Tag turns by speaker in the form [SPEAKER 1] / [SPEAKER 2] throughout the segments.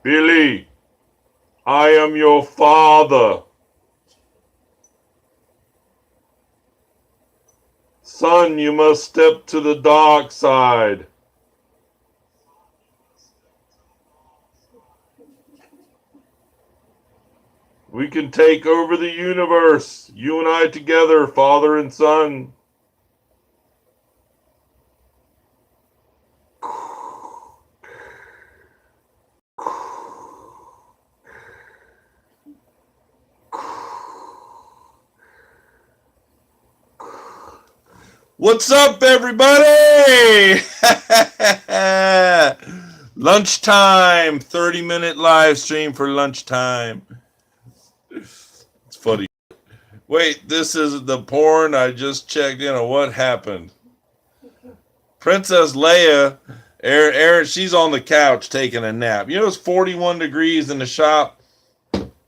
[SPEAKER 1] Billy, I am your father. Son, you must step to the dark side. We can take over the universe, you and I together, father and son. What's up, everybody? Lunchtime, 30-minute live stream for lunchtime. It's funny. Wait, this is the porn I just checked in on. What happened? Princess Leia, Aaron, she's on the couch taking a nap. You know, it's 41 degrees in the shop.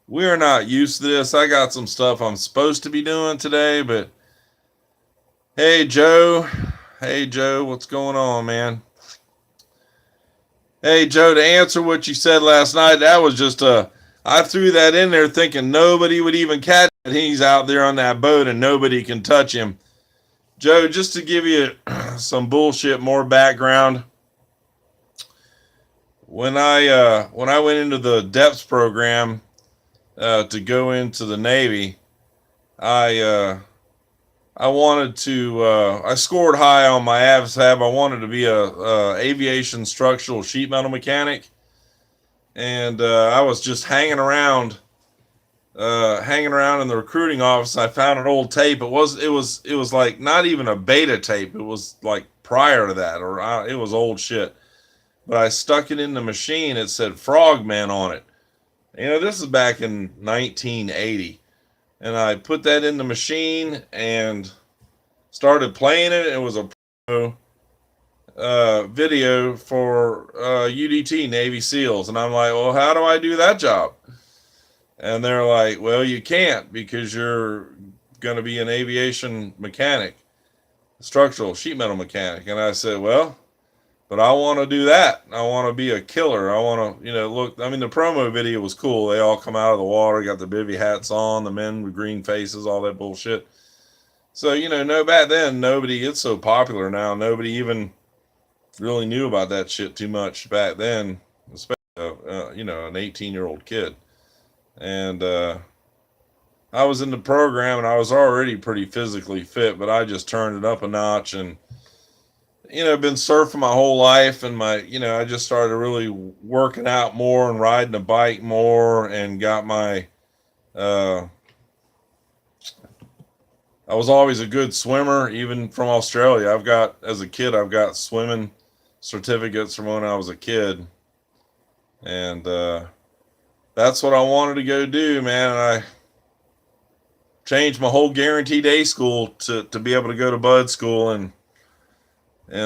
[SPEAKER 1] We're not used to this. I got some stuff I'm supposed to be doing today, but hey, Joe. Hey, Joe, what's going on, man? Hey, Joe, to answer what you said last night, that was just I threw that in there thinking nobody would even catch it. He's out there on that boat and nobody can touch him. Joe, just to give you some bullshit, more background. When I went into the depths program to go into the Navy, I I wanted to. I scored high on my AVSAB. I wanted to be a aviation structural sheet metal mechanic, and I was just hanging around in the recruiting office. I found an old tape. It was like not even a beta tape. It was like prior to that, it was old shit. But I stuck it in the machine. It said Frogman on it. You know, this is back in 1980, and I put that in the machine and started playing it. It was a video for UDT Navy SEALs, and I'm like, well, how do I do that job? And they're like, well, you can't because you're going to be an aviation mechanic, structural sheet metal mechanic. And I said, well, but I want to do that. I want to be a killer. I want to, look. I mean, the promo video was cool. They all come out of the water, got the bivy hats on, the men with green faces, all that bullshit. So, no, back then, it's so popular now. Nobody even really knew about that shit too much back then, especially, an 18-year-old kid. And I was in the program and I was already pretty physically fit, but I just turned it up a notch and, been surfing my whole life, and I just started really working out more and riding a bike more and got my, I was always a good swimmer, even from Australia. As a kid, I've got swimming certificates from when I was a kid. And that's what I wanted to go do, man. And I changed my whole guaranteed A school to be able to go to Bud school, and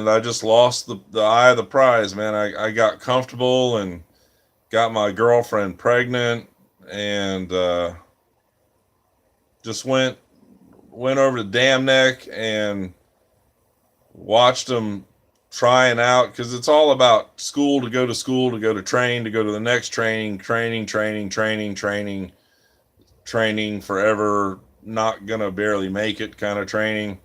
[SPEAKER 1] I just lost the eye of the prize, man. I got comfortable and got my girlfriend pregnant, and just went over to Dam Neck and watched them trying out, because it's all about school to go to train, to go to the next training, forever, not gonna barely make it kind of training.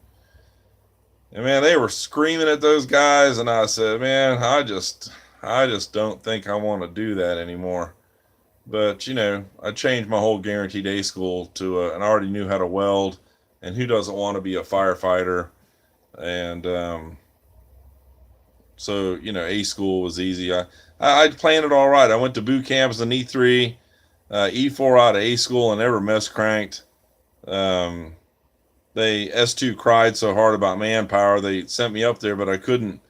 [SPEAKER 1] And man, they were screaming at those guys, and I said, man, I just don't think I want to do that anymore. But I changed my whole guaranteed A school to, and I already knew how to weld, and who doesn't want to be a firefighter? And so A school was easy. I planned it all right. I went to boot camp as an E3, E4 out of A school, and never mess cranked. They S2 cried so hard about manpower, they sent me up there, but I couldn't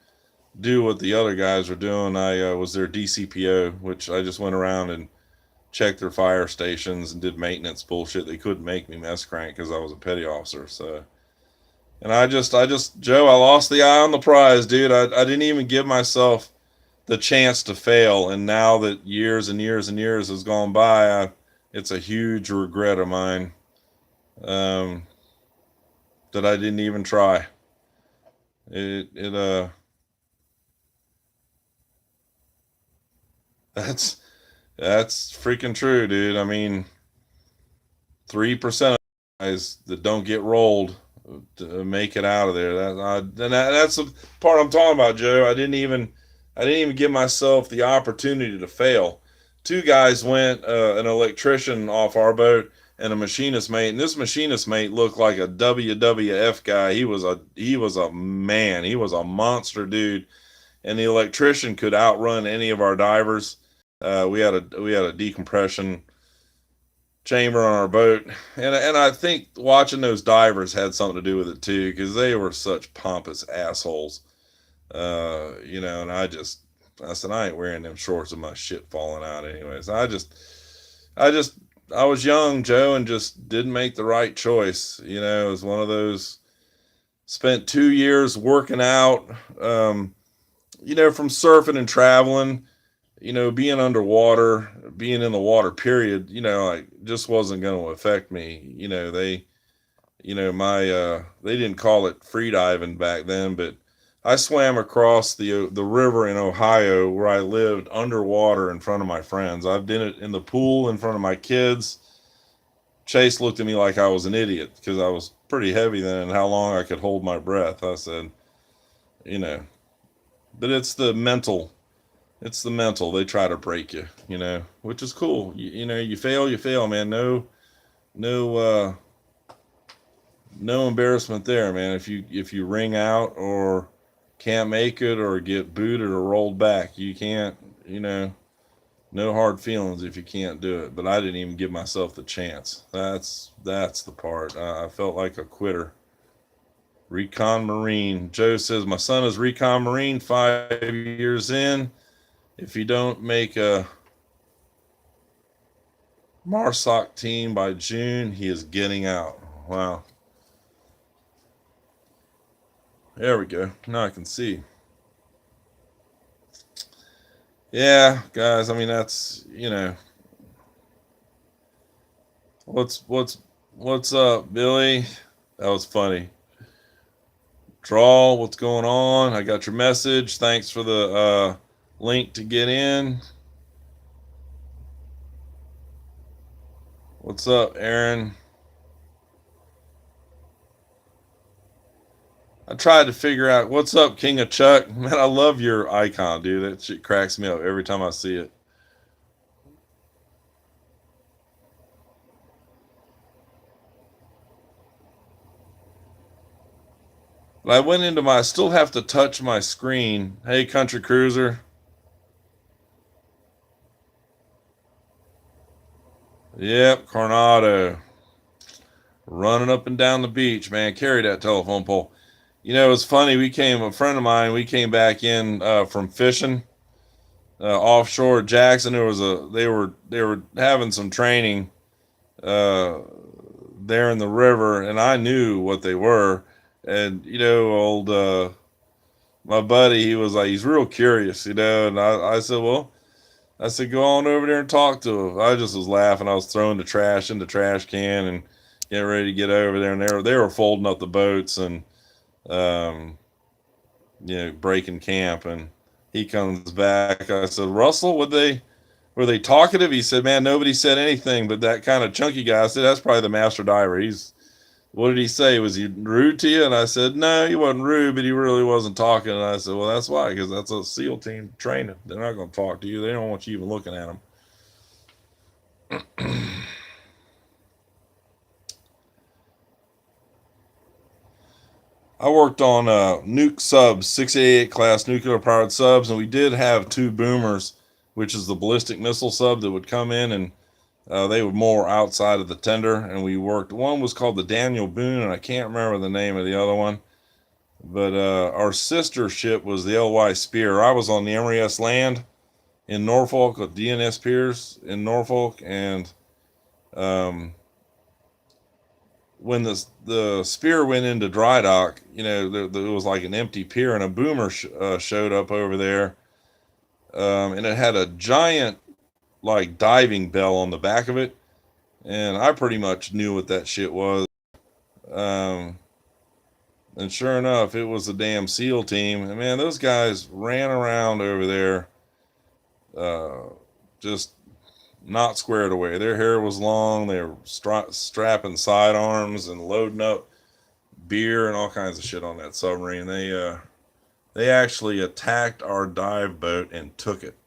[SPEAKER 1] do what the other guys were doing. I was their DCPO, which I just went around and checked their fire stations and did maintenance bullshit. They couldn't make me mess crank because I was a petty officer. So, and I just, Joe, I lost the eye on the prize, dude. I didn't even give myself the chance to fail. And now that years and years and years has gone by, it's a huge regret of mine. That I didn't even try. That's That's freaking true, dude. I mean, 3% of guys that don't get rolled to make it out of there. That's the part I'm talking about, Joe. I didn't even give myself the opportunity to fail. Two guys went, an electrician off our boat and a machinist mate, and this machinist mate looked like a WWF guy. He was a man. He was a monster dude, and the electrician could outrun any of our divers. We had a decompression chamber on our boat, and I think watching those divers had something to do with it too, because they were such pompous assholes. And I said I ain't wearing them shorts with my shit falling out anyways. I just I was young, Joe, and just didn't make the right choice. It was one of those. Spent 2 years working out. From surfing and traveling, being underwater, being in the water, period, like just wasn't going to affect me. They didn't call it free diving back then, but I swam across the river in Ohio where I lived underwater in front of my friends. I've done it in the pool in front of my kids. Chase looked at me like I was an idiot because I was pretty heavy then and how long I could hold my breath. I said, you know, but it's the mental. They try to break you, which is cool. You fail, man. No embarrassment there, man. If you ring out or can't make it or get booted or rolled back, you can't, no hard feelings if you can't do it. But I didn't even give myself the chance. That's the part. I felt like a quitter. Recon Marine. Joe says my son is Recon Marine, 5 years in. If you don't make a MARSOC team by June, he is getting out. Wow. There we go. Now I can see. Yeah, guys. I mean, that's what's up, Billy? That was funny. Draw, what's going on? I got your message. Thanks for the link to get in. What's up, Aaron? I tried to figure out what's up, King of Chuck. Man, I love your icon, dude. That shit cracks me up every time I see it. But I went into I still have to touch my screen. Hey, Country Cruiser. Yep, Coronado. Running up and down the beach, man. Carry that telephone pole. It's funny. A friend of mine, we came back in from fishing offshore at Jackson. They were having some training uh, there in the river, and I knew what they were. And old my buddy, he was like, he's real curious, and I said, well, I said, go on over there and talk to him. I just was laughing. I was throwing the trash in the trash can and getting ready to get over there, and they were folding up the boats and um, breaking camp. And he comes back. I said, Russell, were they talkative? He said, man, nobody said anything but that kind of chunky guy. I said, that's probably the master diver. What did he say? Was he rude to you? And I said, no, he wasn't rude, but he really wasn't talking. And I said, well, that's why, because that's a SEAL team training. They're not going to talk to you. They don't want you even looking at them. I worked on nuke subs, 688 class nuclear powered subs, and we did have two boomers, which is the ballistic missile sub that would come in, and they were more outside of the tender. And we worked. One was called the Daniel Boone, and I can't remember the name of the other one. But our sister ship was the LY Spear. I was on the Emory S. Land in Norfolk with DNS Piers in Norfolk, and um, when the Spear went into dry dock, there was like an empty pier, and a boomer showed up over there, and it had a giant like diving bell on the back of it, and I pretty much knew what that shit was. Um, and sure enough, it was the damn SEAL team, and man, those guys ran around over there, uh, just. not squared away. Their hair was long. They were strapping sidearms and loading up beer and all kinds of shit on that submarine. They actually attacked our dive boat and took it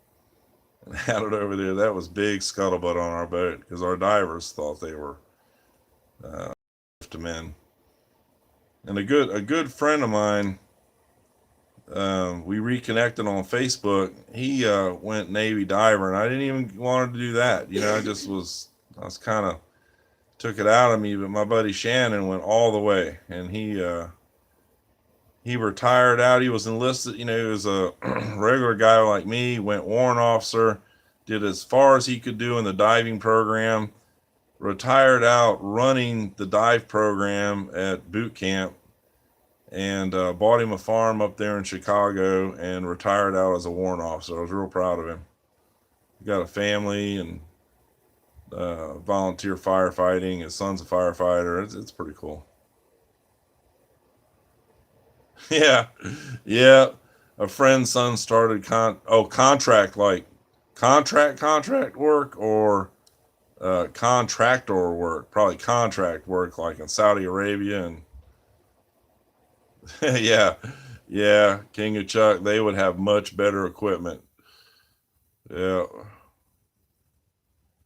[SPEAKER 1] and had it over there. That was big scuttlebutt on our boat because our divers thought they were uh, men. And a good friend of mine, we reconnected on Facebook. He went Navy diver, and I didn't even want to do that. I was kind of took it out of me. But my buddy Shannon went all the way, and he retired out. He was enlisted. He was a regular guy like me. Went warrant officer, did as far as he could do in the diving program. Retired out running the dive program at boot camp, and bought him a farm up there in Chicago and retired out as a warrant officer. I was real proud of him. He got a family and volunteer firefighting. His son's a firefighter. It's pretty cool. Yeah, yeah. A friend's son started contract, like contract work, or contractor work. Probably contract work, like in Saudi Arabia. And yeah, yeah, King of Chuck, they would have much better equipment. Yeah,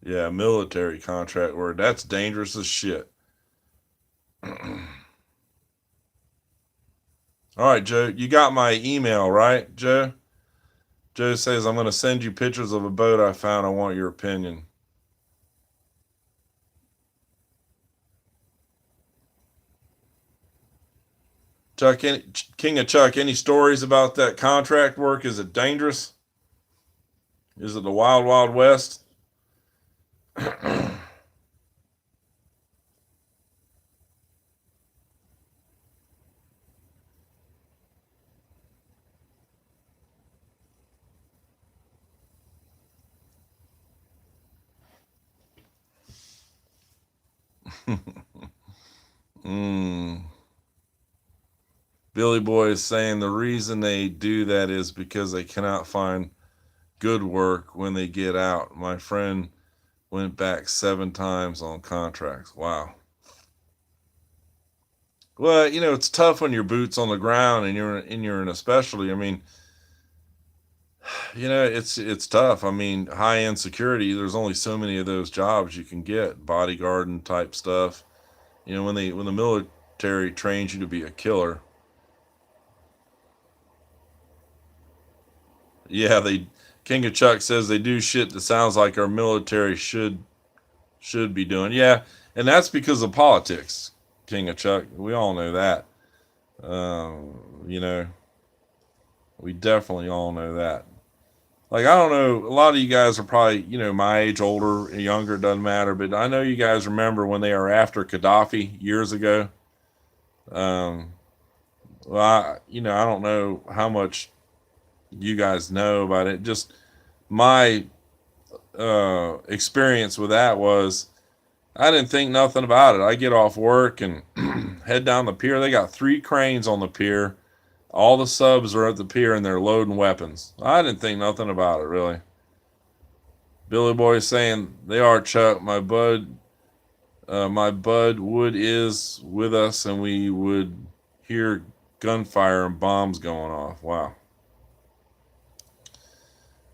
[SPEAKER 1] yeah, military contract work. That's dangerous as shit. All right, Joe, you got my email, right, Joe? Joe says, I'm going to send you pictures of a boat I found. I want your opinion. Chuck, King of Chuck, any stories about that contract work? Is it dangerous? Is it the wild, wild west? mm. Billy Boy is saying the reason they do that is because they cannot find good work when they get out. My friend went back 7 times on contracts. Wow. Well, it's tough when your boots on the ground and you're in a specialty. I mean, it's tough. I mean, high end security. There's only so many of those jobs you can get, bodyguarding type stuff. When the military trains you to be a killer. Yeah, they King of Chuck says they do shit that sounds like our military should be doing. Yeah, and that's because of politics. King of Chuck, we all know that. You know, we definitely all know that. Like, I don't know, a lot of you guys are probably, my age, older, younger, doesn't matter, but I know you guys remember when they were after Gaddafi years ago. Um, well, I don't know how much you guys know about it. Just my experience with that was I didn't think nothing about it. I get off work and head down the pier. They got 3 cranes on the pier. All the subs are at the pier and they're loading weapons. I didn't think nothing about it, really. Billy Boy is saying they are, Chuck. My bud Wood is with us, and we would hear gunfire and bombs going off. Wow.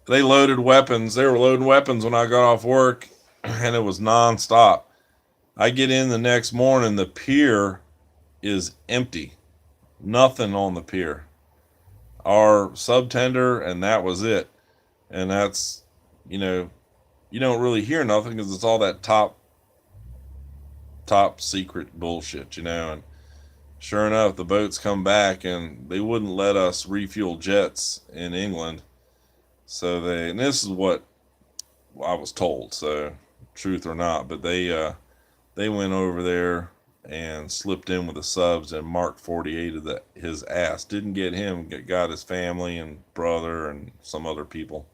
[SPEAKER 1] They loaded weapons. They were loading weapons when I got off work, and it was nonstop. I get in the next morning, the pier is empty. Nothing on the pier. Our subtender, and that was it. And that's, you know, you don't really hear nothing because it's all that top secret bullshit. And sure enough, the boats come back and they wouldn't let us refuel jets in England. And this is what I was told, so truth or not, but they went over there and slipped in with the subs and Mark 48 of his ass. Didn't get him, got his family and brother and some other people,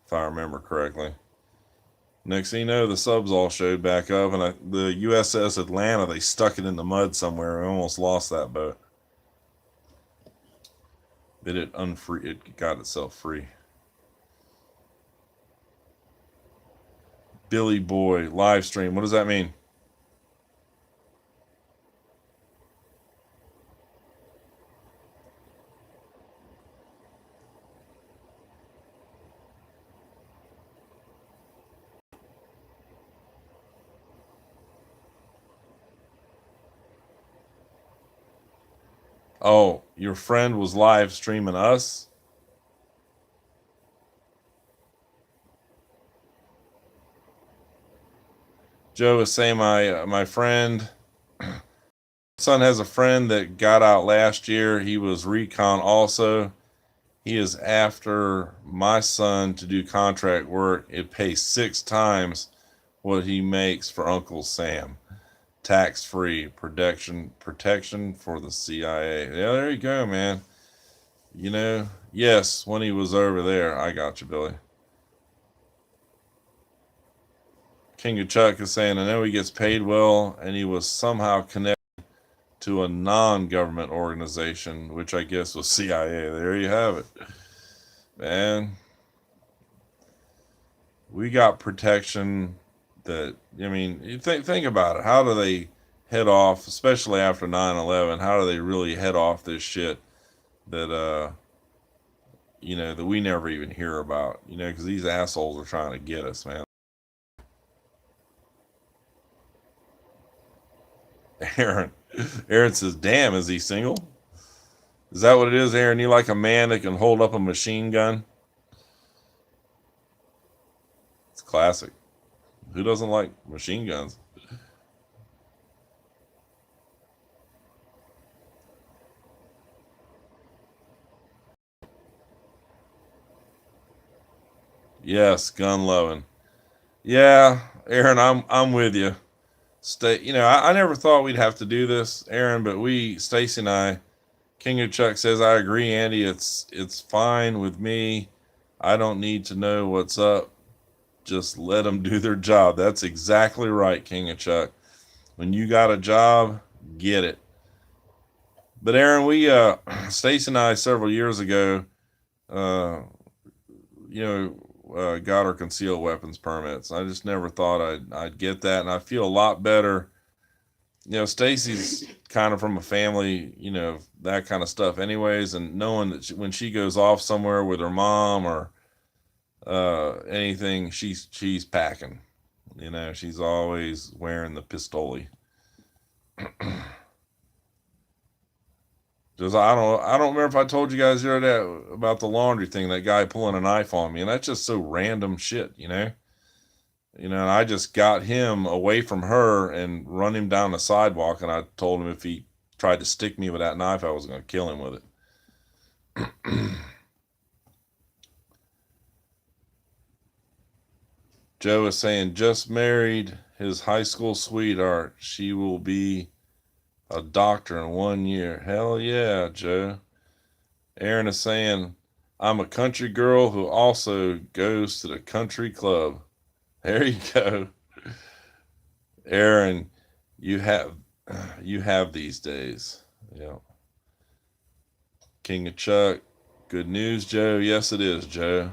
[SPEAKER 1] if I remember correctly. Next thing you know, the subs all showed back up, and the USS Atlanta, they stuck it in the mud somewhere. I almost lost that boat. It got itself free. Billy Boy live stream. What does that mean? Oh, your friend was live streaming us? Joe is saying my friend son has a friend that got out last year. He was recon also. He is after my son to do contract work. It pays 6 times what he makes for Uncle Sam. Tax free protection for the CIA. Yeah, there you go, man. You know, yes, when he was over there. I got you, Billy. King of Chuck is saying, I know he gets paid well, and he was somehow connected to a non-government organization, which I guess was CIA. There you have it, man. We got protection that, I mean, you think about it. How do they head off, especially after 9/11? How do they really head off this shit that that we never even hear about? Because these assholes are trying to get us, man. Aaron, Aaron says, "Damn, is he single? Is that what it is, Aaron? You like a man that can hold up a machine gun?" It's classic. Who doesn't like machine guns? Yes, gun loving. Yeah, Aaron, I'm with you. I never thought we'd have to do this, Aaron, but Stacy and I, King of Chuck says, I agree, Andy. It's fine with me. I don't need to know what's up. Just let them do their job. That's exactly right, King of Chuck. When you got a job, get it. But Aaron, Stacy and I several years ago, uh, got our concealed weapons permits. I just never thought I'd get that, and I feel a lot better. Stacy's kind of from a family, that kind of stuff, anyways, and knowing that when she goes off somewhere with her mom or anything, she's packing. She's always wearing the pistoli. Just I don't remember if I told you guys the other day about the laundry thing. That guy pulling a knife on me, and that's just so random shit. And I just got him away from her and run him down the sidewalk, and I told him if he tried to stick me with that knife, I was going to kill him with it. Joe is saying, just married his high school sweetheart. She will be a doctor in 1 year. Hell yeah, Joe. Aaron is saying, I'm a country girl who also goes to the country club. There you go. Aaron, you have these days. Yeah. King of Chuck. Good news, Joe. Yes, it is, Joe.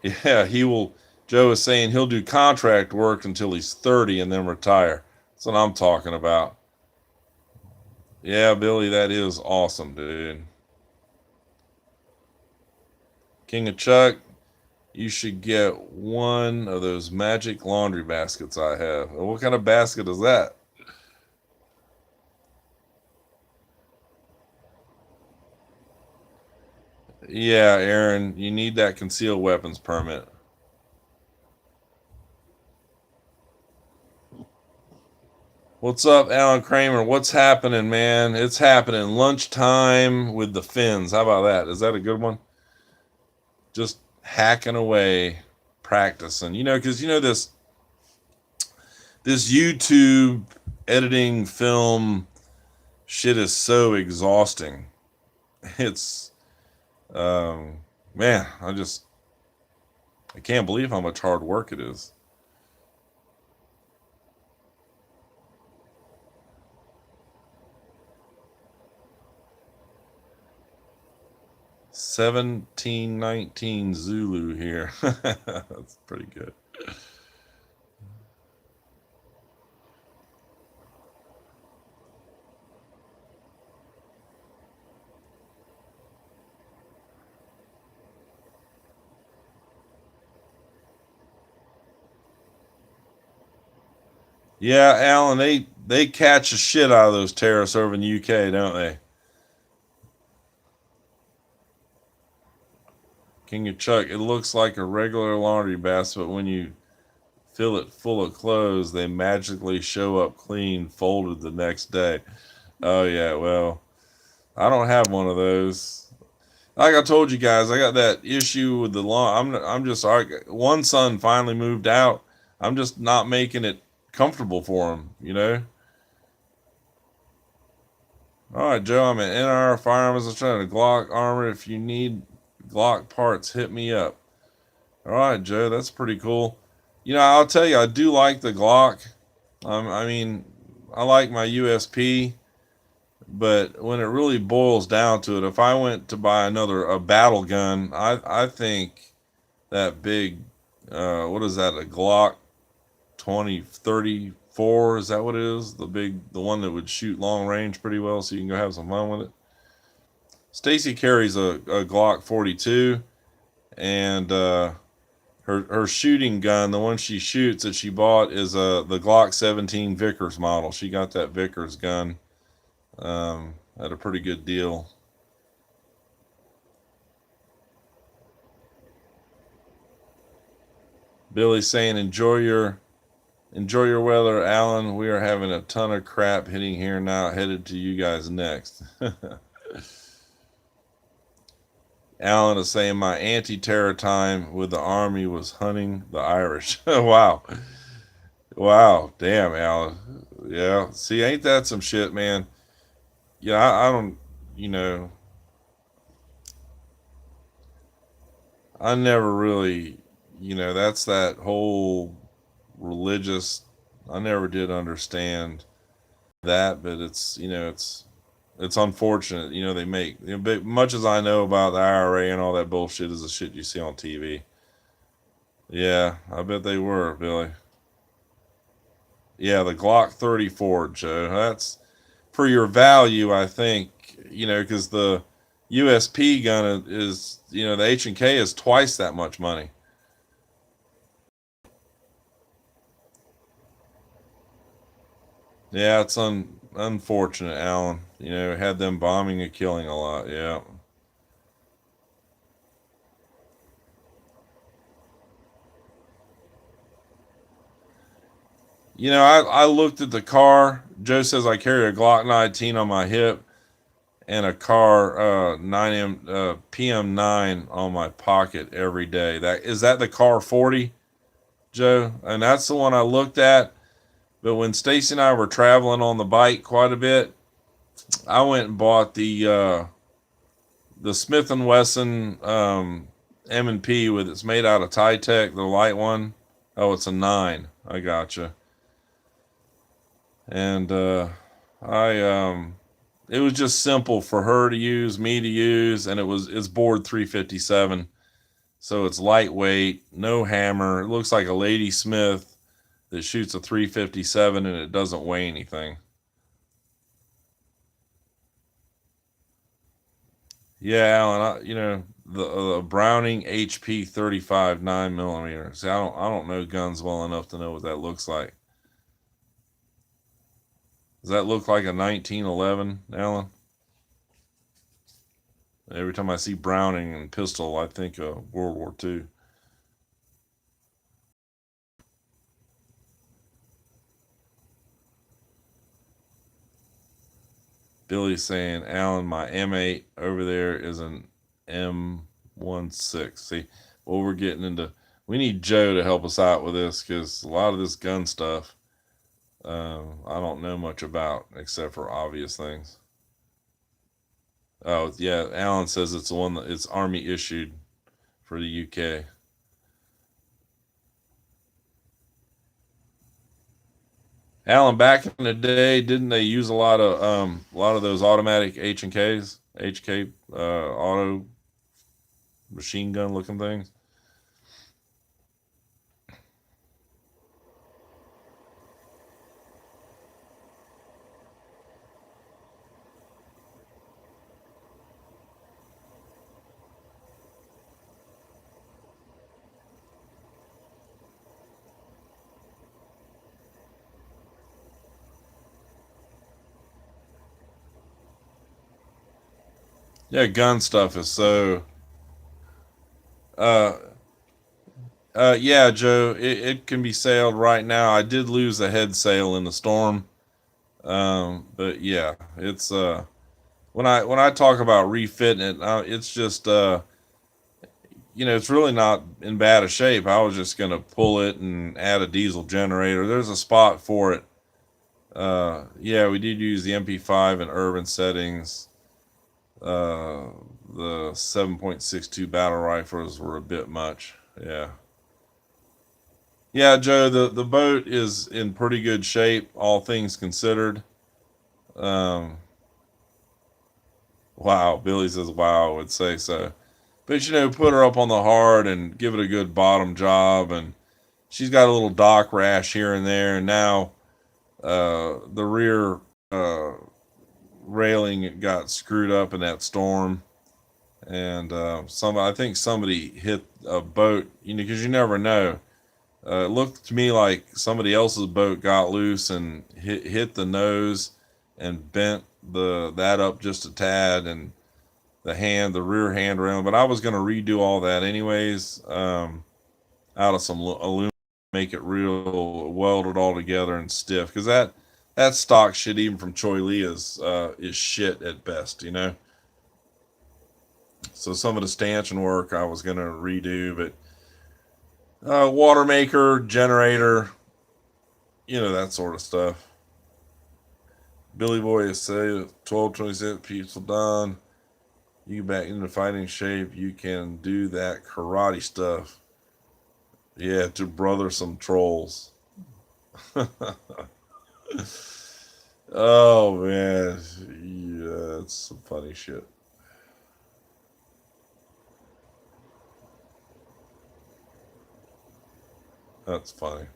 [SPEAKER 1] Yeah, he will. Joe is saying he'll do contract work until he's 30 and then retire. That's what I'm talking about. Yeah, Billy, that is awesome, dude. King of Chuck, you should get one of those magic laundry baskets I have. What kind of basket is that? Yeah, Aaron, you need that concealed weapons permit. What's up, Alan Kramer? What's happening, man? It's happening. Lunchtime with the Finns. How about that? Is that a good one? Just hacking away, practicing. Because this YouTube editing film shit is so exhausting. It's man, I can't believe how much hard work it is. 1719 Zulu here. That's pretty good. Yeah, Alan, they catch the shit out of those terrorists over in the UK, don't they? King of Chuck, it looks like a regular laundry basket, but when you fill it full of clothes, they magically show up clean, folded the next day. Oh yeah, well, I don't have one of those. Like I told you guys, I got that issue with the lawn. I'm just one son finally moved out. I'm just not making it comfortable for him, you know. All right, Joe, I'm an NR firearms. I'm trying to Glock armor. If you need Glock parts, hit me up. All right, Joe, that's pretty cool. You know, I'll tell you, I do like the Glock. I mean, I like my USP, but when it really boils down to it, if I went to buy a battle gun, I think that big, what is that? A Glock 2034? Is that what it is? The one that would shoot long range pretty well, so you can go have some fun with it. Stacy carries a Glock 42, and her shooting gun, the one she shoots that she bought, is the Glock 17 Vickers model. She got that Vickers gun at a pretty good deal. Billy's saying, enjoy your weather, Alan. We are having a ton of crap hitting here now, headed to you guys next. Alan is saying my anti-terror time with the army was hunting the Irish. Wow. Wow. Damn, Alan. Yeah. See, ain't that some shit, man? Yeah, I don't, you know, I never really, that's that whole religious, I never did understand that, but it's unfortunate, they make, much as I know about the IRA and all that bullshit is the shit you see on TV. Yeah, I bet they were, Billy. Yeah, the Glock 34, Joe. That's for your value, I think, because the USP gun is, the H&K is twice that much money. Yeah, it's unfortunate, Alan. Had them bombing and killing a lot. Yeah. I looked at the car. Joe says I carry a Glock 19 on my hip and a car 9M PM9 on my pocket every day. That the car 40, Joe? And that's the one I looked at. But when Stacy and I were traveling on the bike quite a bit, I went and bought the Smith and Wesson M&P with it's made out of Titech, the light one. Oh, it's a 9. I gotcha. And I it was just simple for her to use, me to use, and it's bored 357, so it's lightweight, no hammer. It looks like a Lady Smith that shoots a 357, and it doesn't weigh anything. Yeah, Alan, the Browning HP 35 9mm. See, I don't know guns well enough to know what that looks like. Does that look like a 1911, Alan? Every time I see Browning and pistol, I think of World War II. Billy's saying, Alan, my M8 over there is an M16. See, well, we're getting into. We need Joe to help us out with this because a lot of this gun stuff I don't know much about except for obvious things. Oh yeah, Alan says it's the one that it's Army issued for the UK. Alan, back in the day, didn't they use a lot of those automatic H and Ks, HK auto? machine gun looking things. Yeah, gun stuff is so. Uh, yeah, Joe, it can be sailed right now. I did lose a head sail in the storm. But yeah, it's when I talk about refitting it, it's just it's really not in bad a shape. I was just gonna pull it and add a diesel generator. There's a spot for it. Yeah, we did use the MP5 in urban settings. Uh, the 7.62 battle rifles were a bit much. Yeah. Yeah, Joe, the boat is in pretty good shape, all things considered. Um, wow, Billy says, wow, I would say so. But, put her up on the hard and give it a good bottom job. And she's got a little dock rash here and there. And now the rear uh, railing got screwed up in that storm. And I think somebody hit a boat, because you never know. It looked to me like somebody else's boat got loose and hit the nose and bent that up just a tad, and the rear handrail. But I was going to redo all that anyways, out of some aluminum, make it real welded all together and stiff, because that stock shit, even from Choi Lee, is shit at best. So some of the stanchion work I was going to redo, but water maker, generator, that sort of stuff. Billy Boy is say 12:26 pizza done. You get back into fighting shape, you can do that karate stuff. Yeah, to brother some trolls. Oh man, yeah, it's some funny shit. That's funny.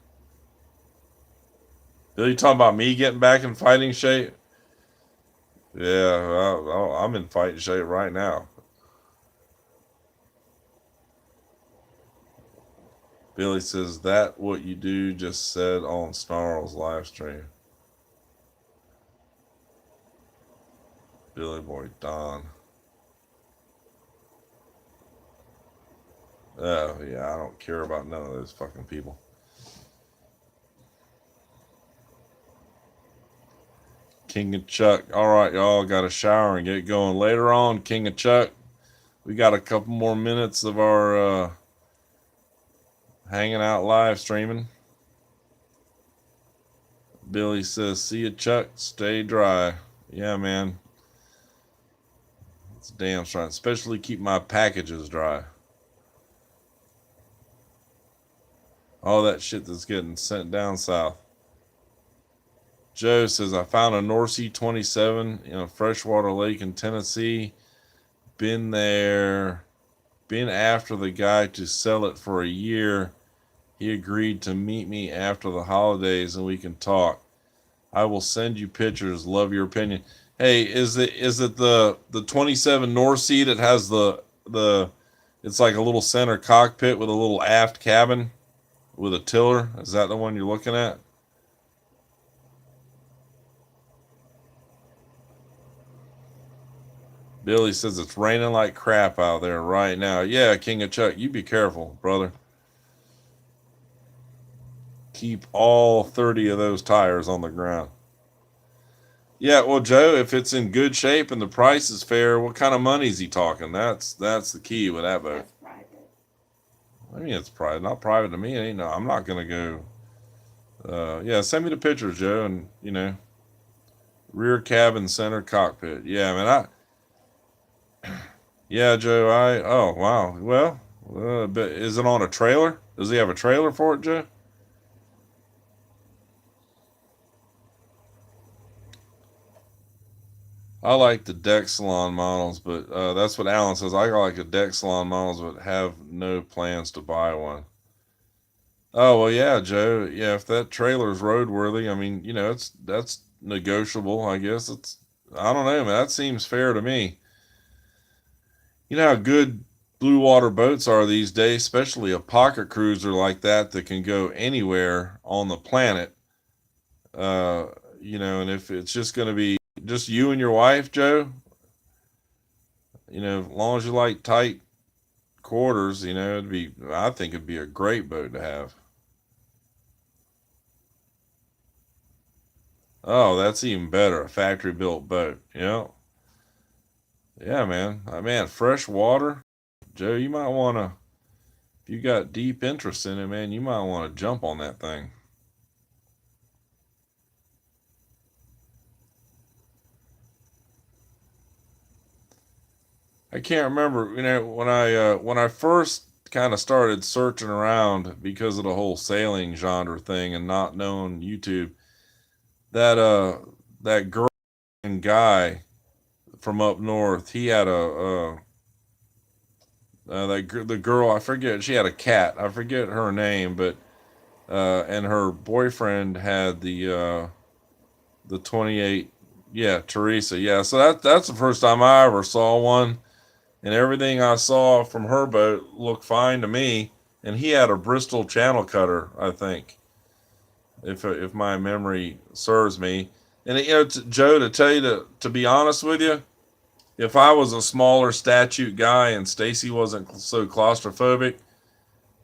[SPEAKER 1] You talking about me getting back in fighting shape? Yeah, I'm in fighting shape right now. Billy says that what you do just said on Snarl's live stream. Billy Boy Don. Oh yeah, I don't care about none of those fucking people. King of Chuck. All right, y'all got a shower and get going. Later on, King of Chuck, we got a couple more minutes of our hanging out live streaming. Billy says, see you, Chuck. Stay dry. Yeah, man. It's damn trying. Especially keep my packages dry. All that shit that's getting sent down south. Joe says, I found a North Sea 27 in a freshwater lake in Tennessee. Been there. Been after the guy to sell it for a year. He agreed to meet me after the holidays and we can talk. I will send you pictures. Love your opinion. Hey, is it the 27 North Sea that has the it's like a little center cockpit with a little aft cabin with a tiller? Is that the one you're looking at? Billy says it's raining like crap out there right now. Yeah, King of Chuck, you be careful, brother. Keep all 30 of those tires on the ground. Yeah, well, Joe, if it's in good shape and the price is fair, what kind of money is he talking? That's the key with that boat. I mean, it's private, not private to me. Ain't no, I'm not gonna go. Yeah, send me the pictures, Joe, and rear cabin, center cockpit. Yeah, man, yeah, Joe. Oh wow. Well, but is it on a trailer? Does he have a trailer for it, Joe? I like the deck salon models, but that's what Alan says. I like the deck salon models, but have no plans to buy one. Oh well, yeah, Joe. Yeah, if that trailer's roadworthy, I mean, that's negotiable. I guess it's. I don't know, man. That seems fair to me. You know how good blue water boats are these days, especially a pocket cruiser like that can go anywhere on the planet. Uh, and if it's just going to be just you and your wife, Joe, as long as you like tight quarters, I think it'd be a great boat to have. Oh, that's even better, a factory built boat. Yeah, man. Man, fresh water, Joe. You might want to, if you got deep interest in it, man, you might want to jump on that thing. I can't remember, when I first kind of started searching around because of the whole sailing genre thing and not knowing YouTube, that that girl and guy from up north, he had the girl, I forget, she had a cat. I forget her name, but and her boyfriend had the 28, yeah, Teresa. Yeah, so that's the first time I ever saw one, and everything I saw from her boat looked fine to me. And he had a Bristol channel cutter, I think, if my memory serves me. And Joe, to tell you to be honest with you, if I was a smaller statute guy and Stacy wasn't so claustrophobic,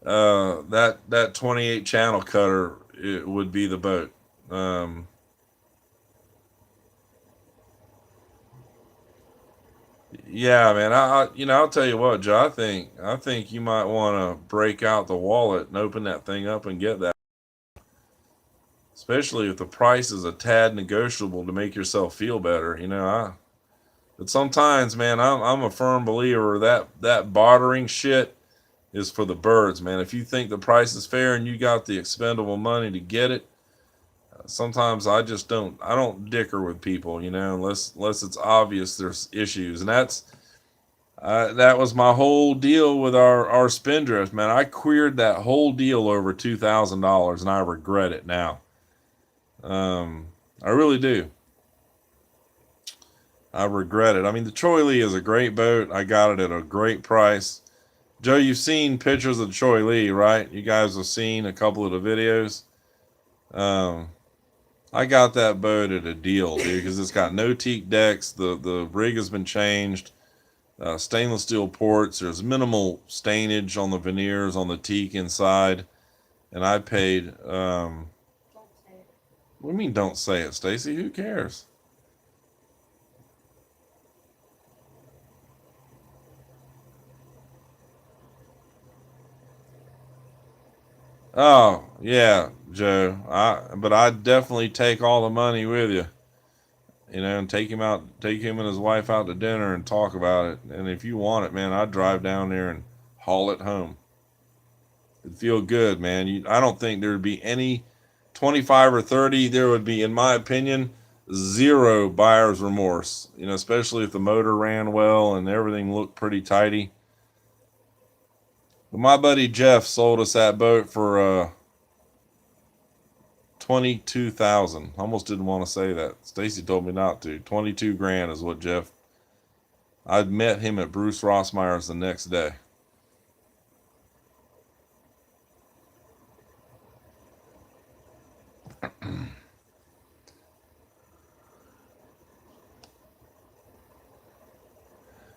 [SPEAKER 1] that 28 channel cutter, it would be the boat. Um, yeah, man. I'll tell you what, Joe. I think you might want to break out the wallet and open that thing up and get that, especially if the price is a tad negotiable to make yourself feel better. But sometimes, man, I'm a firm believer that bartering shit is for the birds, man. If you think the price is fair and you got the expendable money to get it, sometimes I don't dicker with people, unless it's obvious there's issues. And that was my whole deal with our spindrift, man. I queered that whole deal over $2,000, and I regret it now. Um, I really do. I regret it. I mean, the Choi Lee is a great boat. I got it at a great price. Joe, you've seen pictures of the Choi Lee, right? You guys have seen a couple of the videos. Um, I got that boat at a deal, dude, because it's got no teak decks. The rig has been changed. Stainless steel ports. There's minimal stainage on the veneers on the teak inside, and I paid. What do you mean? Don't say it, Stacy. Who cares? Oh yeah, Joe. But I'd definitely take all the money with you. And take him and his wife out to dinner and talk about it. And if you want it, man, I'd drive down there and haul it home. It'd feel good, man. I don't think there'd be any 25 or 30. There would be, in my opinion, zero buyer's remorse. Especially if the motor ran well and everything looked pretty tidy. But my buddy Jeff sold us that boat for 22,000. Almost didn't want to say that. Stacy told me not to. 22 grand is what Jeff. I'd met him at Bruce Rossmeyer's the next day.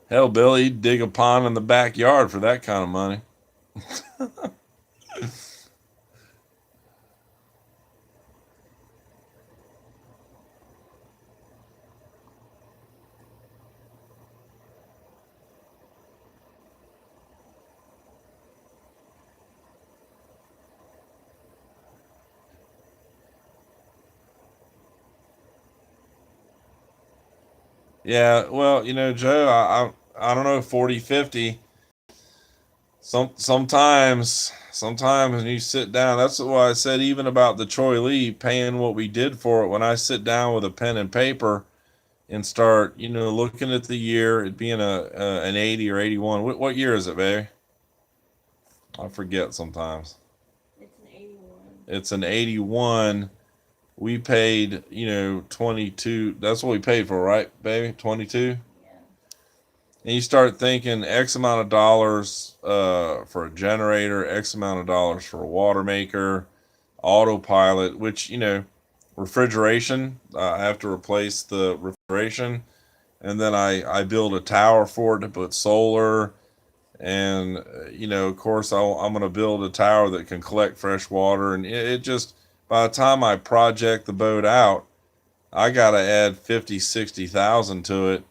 [SPEAKER 1] Hell, Billy, he'd dig a pond in the backyard for that kind of money. Yeah, well, Joe, I don't know, 40, 50. Sometimes when you sit down, that's why I said even about the Choi Lee paying what we did for it. When I sit down with a pen and paper and start, looking at the year, it being an 80 or 81. What year is it, babe? I forget sometimes.
[SPEAKER 2] It's an 81.
[SPEAKER 1] It's an 81. We paid, 22. That's what we paid for, right, baby? 22.
[SPEAKER 2] Yeah.
[SPEAKER 1] And you start thinking X amount of dollars for a generator, X amount of dollars for a water maker, autopilot, which, refrigeration. I have to replace the refrigeration. And then I build a tower for it to put solar. And, of course, I'm going to build a tower that can collect fresh water. And it just, by the time I project the boat out, I got to add 50, 60,000 to it.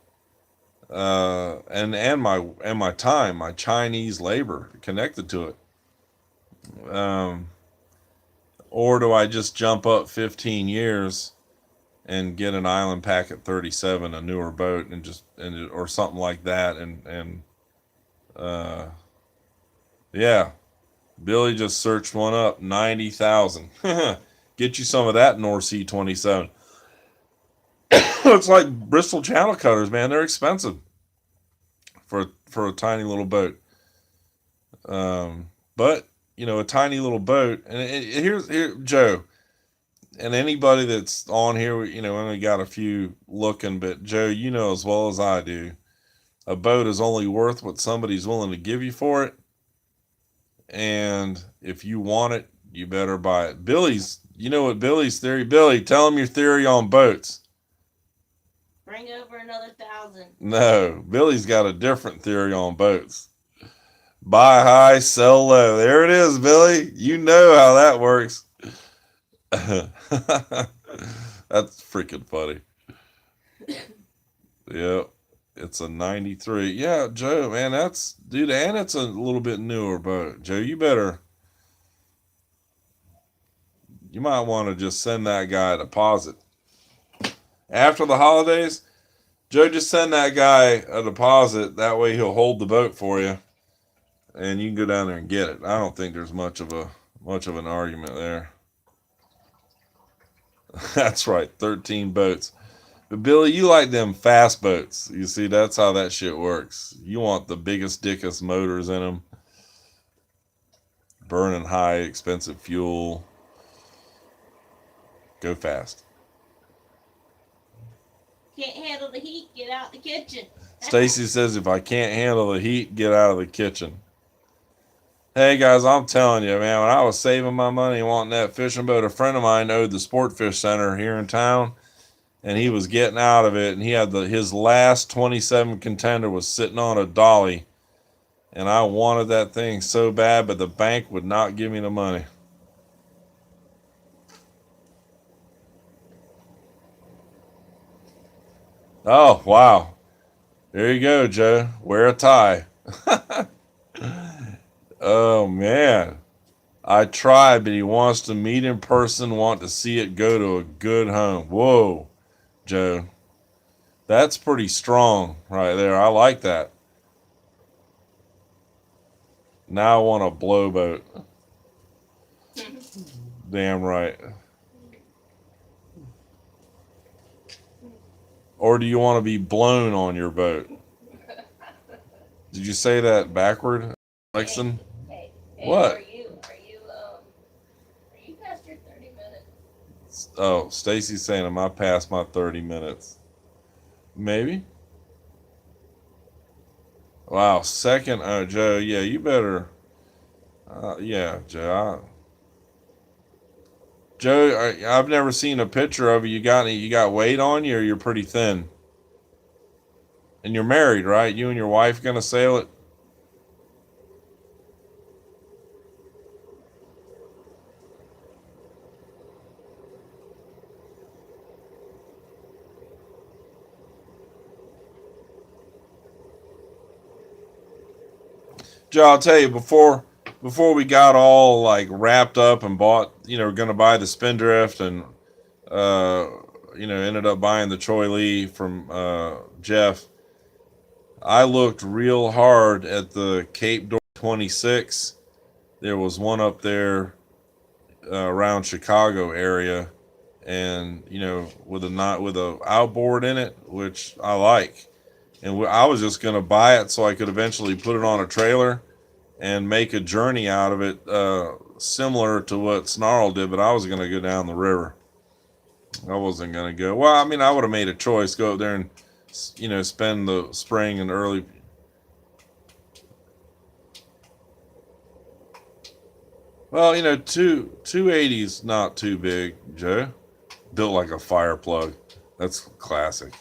[SPEAKER 1] And my time, my Chinese labor connected to it. Or do I just jump up 15 years and get an Island Packet 37, a newer boat, or something like that, and uh, yeah, Billy just searched one up, 90,000. Get you some of that North Sea 27. It's like Bristol channel cutters, man. They're expensive for a tiny little boat. But a tiny little boat, and here's Joe, and anybody that's on here, we only got a few looking, but Joe, you know as well as I do, a boat is only worth what somebody's willing to give you for it. And if you want it, you better buy it. You know what Billy's theory? Billy, tell him your theory on boats.
[SPEAKER 2] Bring over another 1,000.
[SPEAKER 1] No, Billy's got a different theory on boats. Buy high, sell low. There it is, Billy. You know how that works. That's freaking funny. Yeah, it's a 93. Yeah, Joe, man, dude, and it's a little bit newer boat. Joe, you might want to just send that guy a deposit. After the holidays, Joe, just send that guy a deposit. That way he'll hold the boat for you, and you can go down there and get it. I don't think there's much of an argument there. That's right, 13 boats. But Billy, you like them fast boats. You see, that's how that shit works. You want the biggest, dickest motors in them, burning high, expensive fuel. Go fast.
[SPEAKER 2] Can't handle the heat, get out the kitchen.
[SPEAKER 1] Stacy says, if I can't handle the heat, get out of the kitchen. Hey guys, I'm telling you, man, when I was saving my money wanting that fishing boat, a friend of mine owned the Sport Fish Center here in town, and he was getting out of it, and he had his last 27 contender was sitting on a dolly, and I wanted that thing so bad, but the bank would not give me the money. Oh, wow. There you go, Joe. Wear a tie. Oh, man. I tried, but he wants to meet in person, want to see it go to a good home. Whoa, Joe. That's pretty strong right there. I like that. Now I want a blowboat. Damn right. Or do you want to be blown on your boat? Did you say that backward, Lexon?
[SPEAKER 2] Hey,
[SPEAKER 1] What?
[SPEAKER 2] are you past your 30 minutes?
[SPEAKER 1] Oh, Stacy's saying, am I past my 30 minutes? Maybe. Wow, second. Oh, Joe, yeah, you better. Yeah, Joe. Joe, I've never seen a picture of you. You got weight on you, or you're pretty thin? And you're married, right? You and your wife gonna sail it? Joe, I'll tell you before we got all like wrapped up and bought, gonna buy the Spindrift and uh, ended up buying the Troy Lee from Jeff. I looked real hard at the Cape Door 26. There was one up there around Chicago area, and with a outboard in it, which I like. And I was just gonna buy it so I could eventually put it on a trailer and make a journey out of it, similar to what Snarl did. But I was gonna go down the river. I wasn't gonna go. Well, I mean, I would have made a choice, go up there and spend the spring and early. Well, 280's not too big, Joe. Built like a fire plug. That's classic.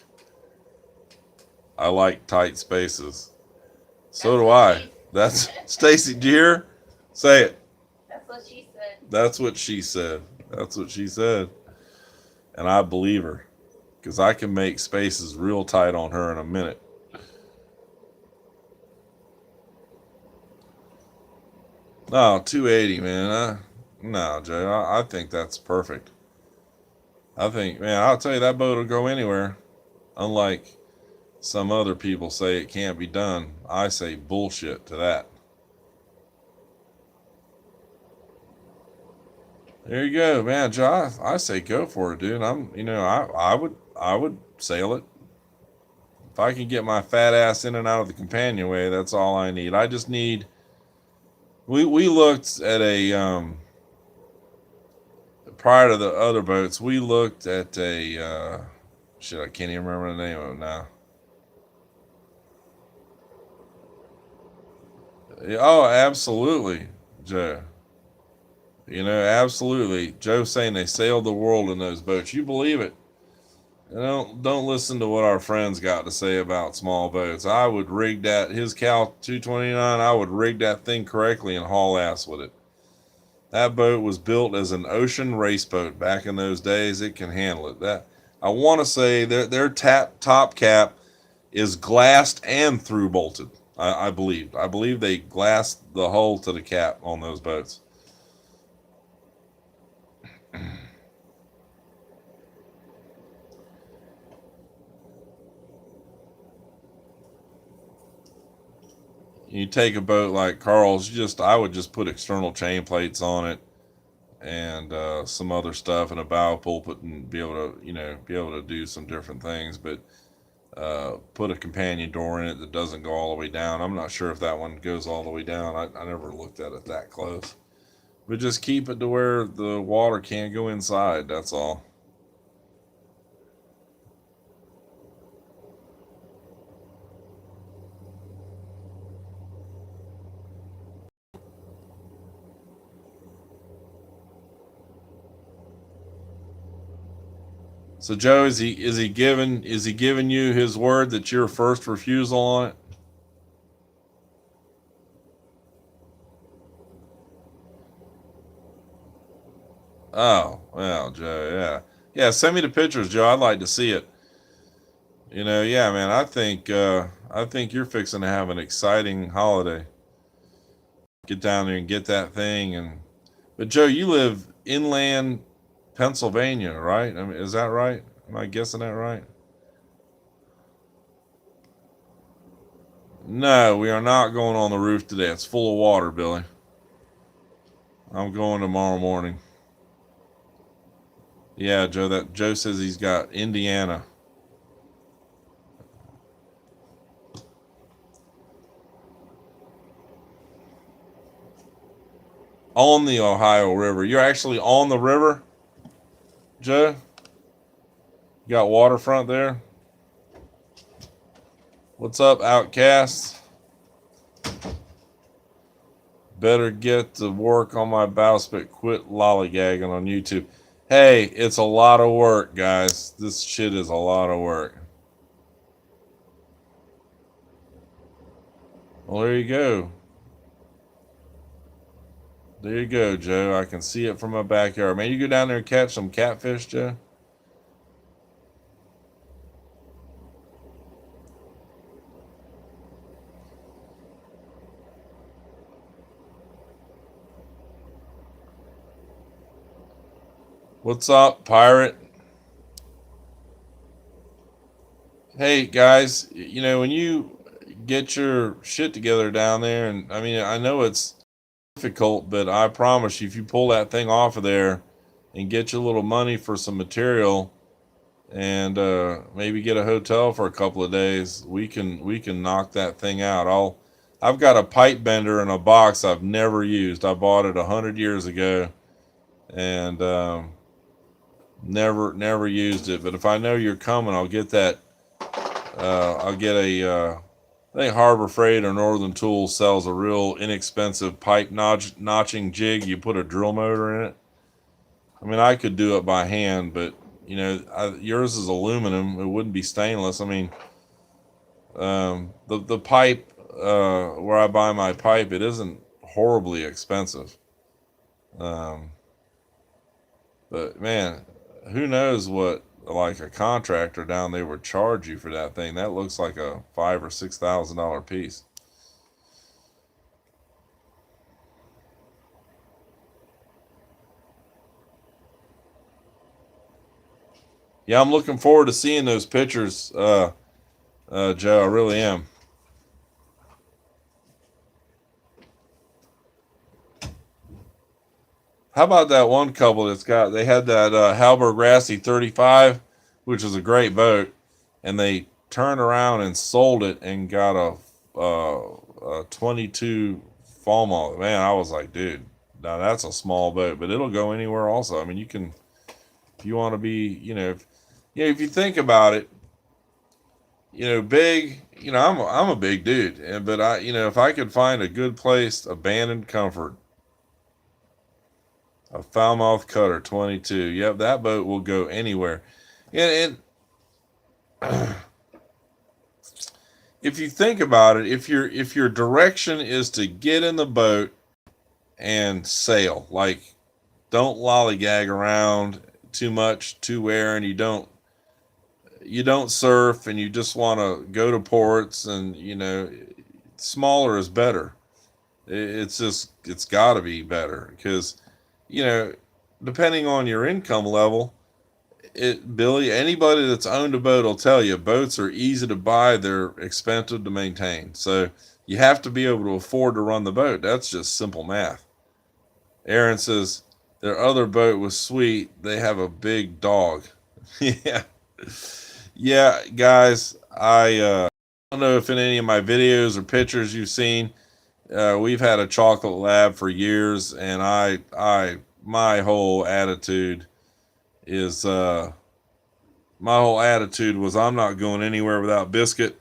[SPEAKER 1] I like tight spaces. So do I. That's Stacy. Do you hear? Say it.
[SPEAKER 2] That's what she said.
[SPEAKER 1] That's what she said. That's what she said. And I believe her, because I can make spaces real tight on her in a minute. No, 280, man. No, Jay. I think that's perfect. I think, man, I'll tell you, that boat will go anywhere. Unlike some other people say it can't be done. I say bullshit to that. There you go, man. Joe, I say go for it, dude. I would sail it. If I can get my fat ass in and out of the companionway, that's all I need. I just need. We looked at a prior to the other boats. We looked at a shit. I can't even remember the name of it now. Oh, absolutely, Joe. Absolutely. Joe's saying they sailed the world in those boats. You believe it? Don't listen to what our friends got to say about small boats. I would rig his Cal 229. I would rig that thing correctly and haul ass with it. That boat was built as an ocean race boat back in those days. It can handle it. That I want to say their top cap is glassed and through bolted. I believe. I believe they glassed the hull to the cap on those boats. You take a boat like Carl's, I would just put external chain plates on it and some other stuff and a bow pulpit and be able to do some different things. But put a companion door in it that doesn't go all the way down. I'm not sure if that one goes all the way down. I never looked at it that close. But just keep it to where the water can't go inside. That's all. So Joe, is he giving you his word that you're first refusal on it? Oh, well, Joe, yeah. Yeah, send me the pictures, Joe. I'd like to see it. Yeah, man, I think you're fixing to have an exciting holiday. Get down there and get that thing. But Joe, you live inland Pennsylvania, right? I mean, is that right? Am I guessing that right? No, we are not going on the roof today. It's full of water, Billy. I'm going tomorrow morning. Yeah, Joe. That Joe says he's got Indiana. On the Ohio River. You're actually on the river, Joe? You got waterfront there? What's up, Outcasts? Better get to work on my bowsprit. Quit lollygagging on YouTube. Hey, it's a lot of work, guys. This shit is a lot of work. Well, there you go. There you go, Joe. I can see it from my backyard. Man, you go down there and catch some catfish, Joe? What's up, pirate? Hey, guys, when you get your shit together down there, and I mean, I know it's difficult, but I promise you, if you pull that thing off of there, and get you a little money for some material, and maybe get a hotel for a couple of days, we can knock that thing out. I've got a pipe bender in a box I've never used. I bought it 100 years ago, and never used it. But if I know you're coming, I'll get that. I'll get I think Harbor Freight or Northern Tools sells a real inexpensive pipe notching jig. You put a drill motor in it. I mean, I could do it by hand, but yours is aluminum. It wouldn't be stainless. I mean, the pipe where I buy my pipe, it isn't horribly expensive. Um, but man, who knows what like a contractor down there would charge you for that thing? That looks like a $5,000 or $6,000 piece. Yeah, I'm looking forward to seeing those pictures, Joe. I really am. How about that one couple they had that Halberg Rassy 35, which is a great boat, and they turned around and sold it and got a 22 Falmouth. Man, I was like, dude, now that's a small boat, but it'll go anywhere also. I mean, you can, if you want to be, if you think about it, big, I'm a big dude, but if I could find a good place, abandoned comfort, a Falmouth Cutter 22. Yep, that boat will go anywhere. And if you think about it, if your direction is to get in the boat and sail, like don't lollygag around too much, too wearing, you don't surf, and you just want to go to ports, and smaller is better. It's got to be better, because depending on your income level, Billy, anybody that's owned a boat will tell you boats are easy to buy, they're expensive to maintain. So you have to be able to afford to run the boat. That's just simple math. Aaron says their other boat was sweet. They have a big dog. Yeah. Yeah, guys, I don't know if in any of my videos or pictures you've seen, we've had a chocolate lab for years, and my whole attitude is I'm not going anywhere without Biscuit,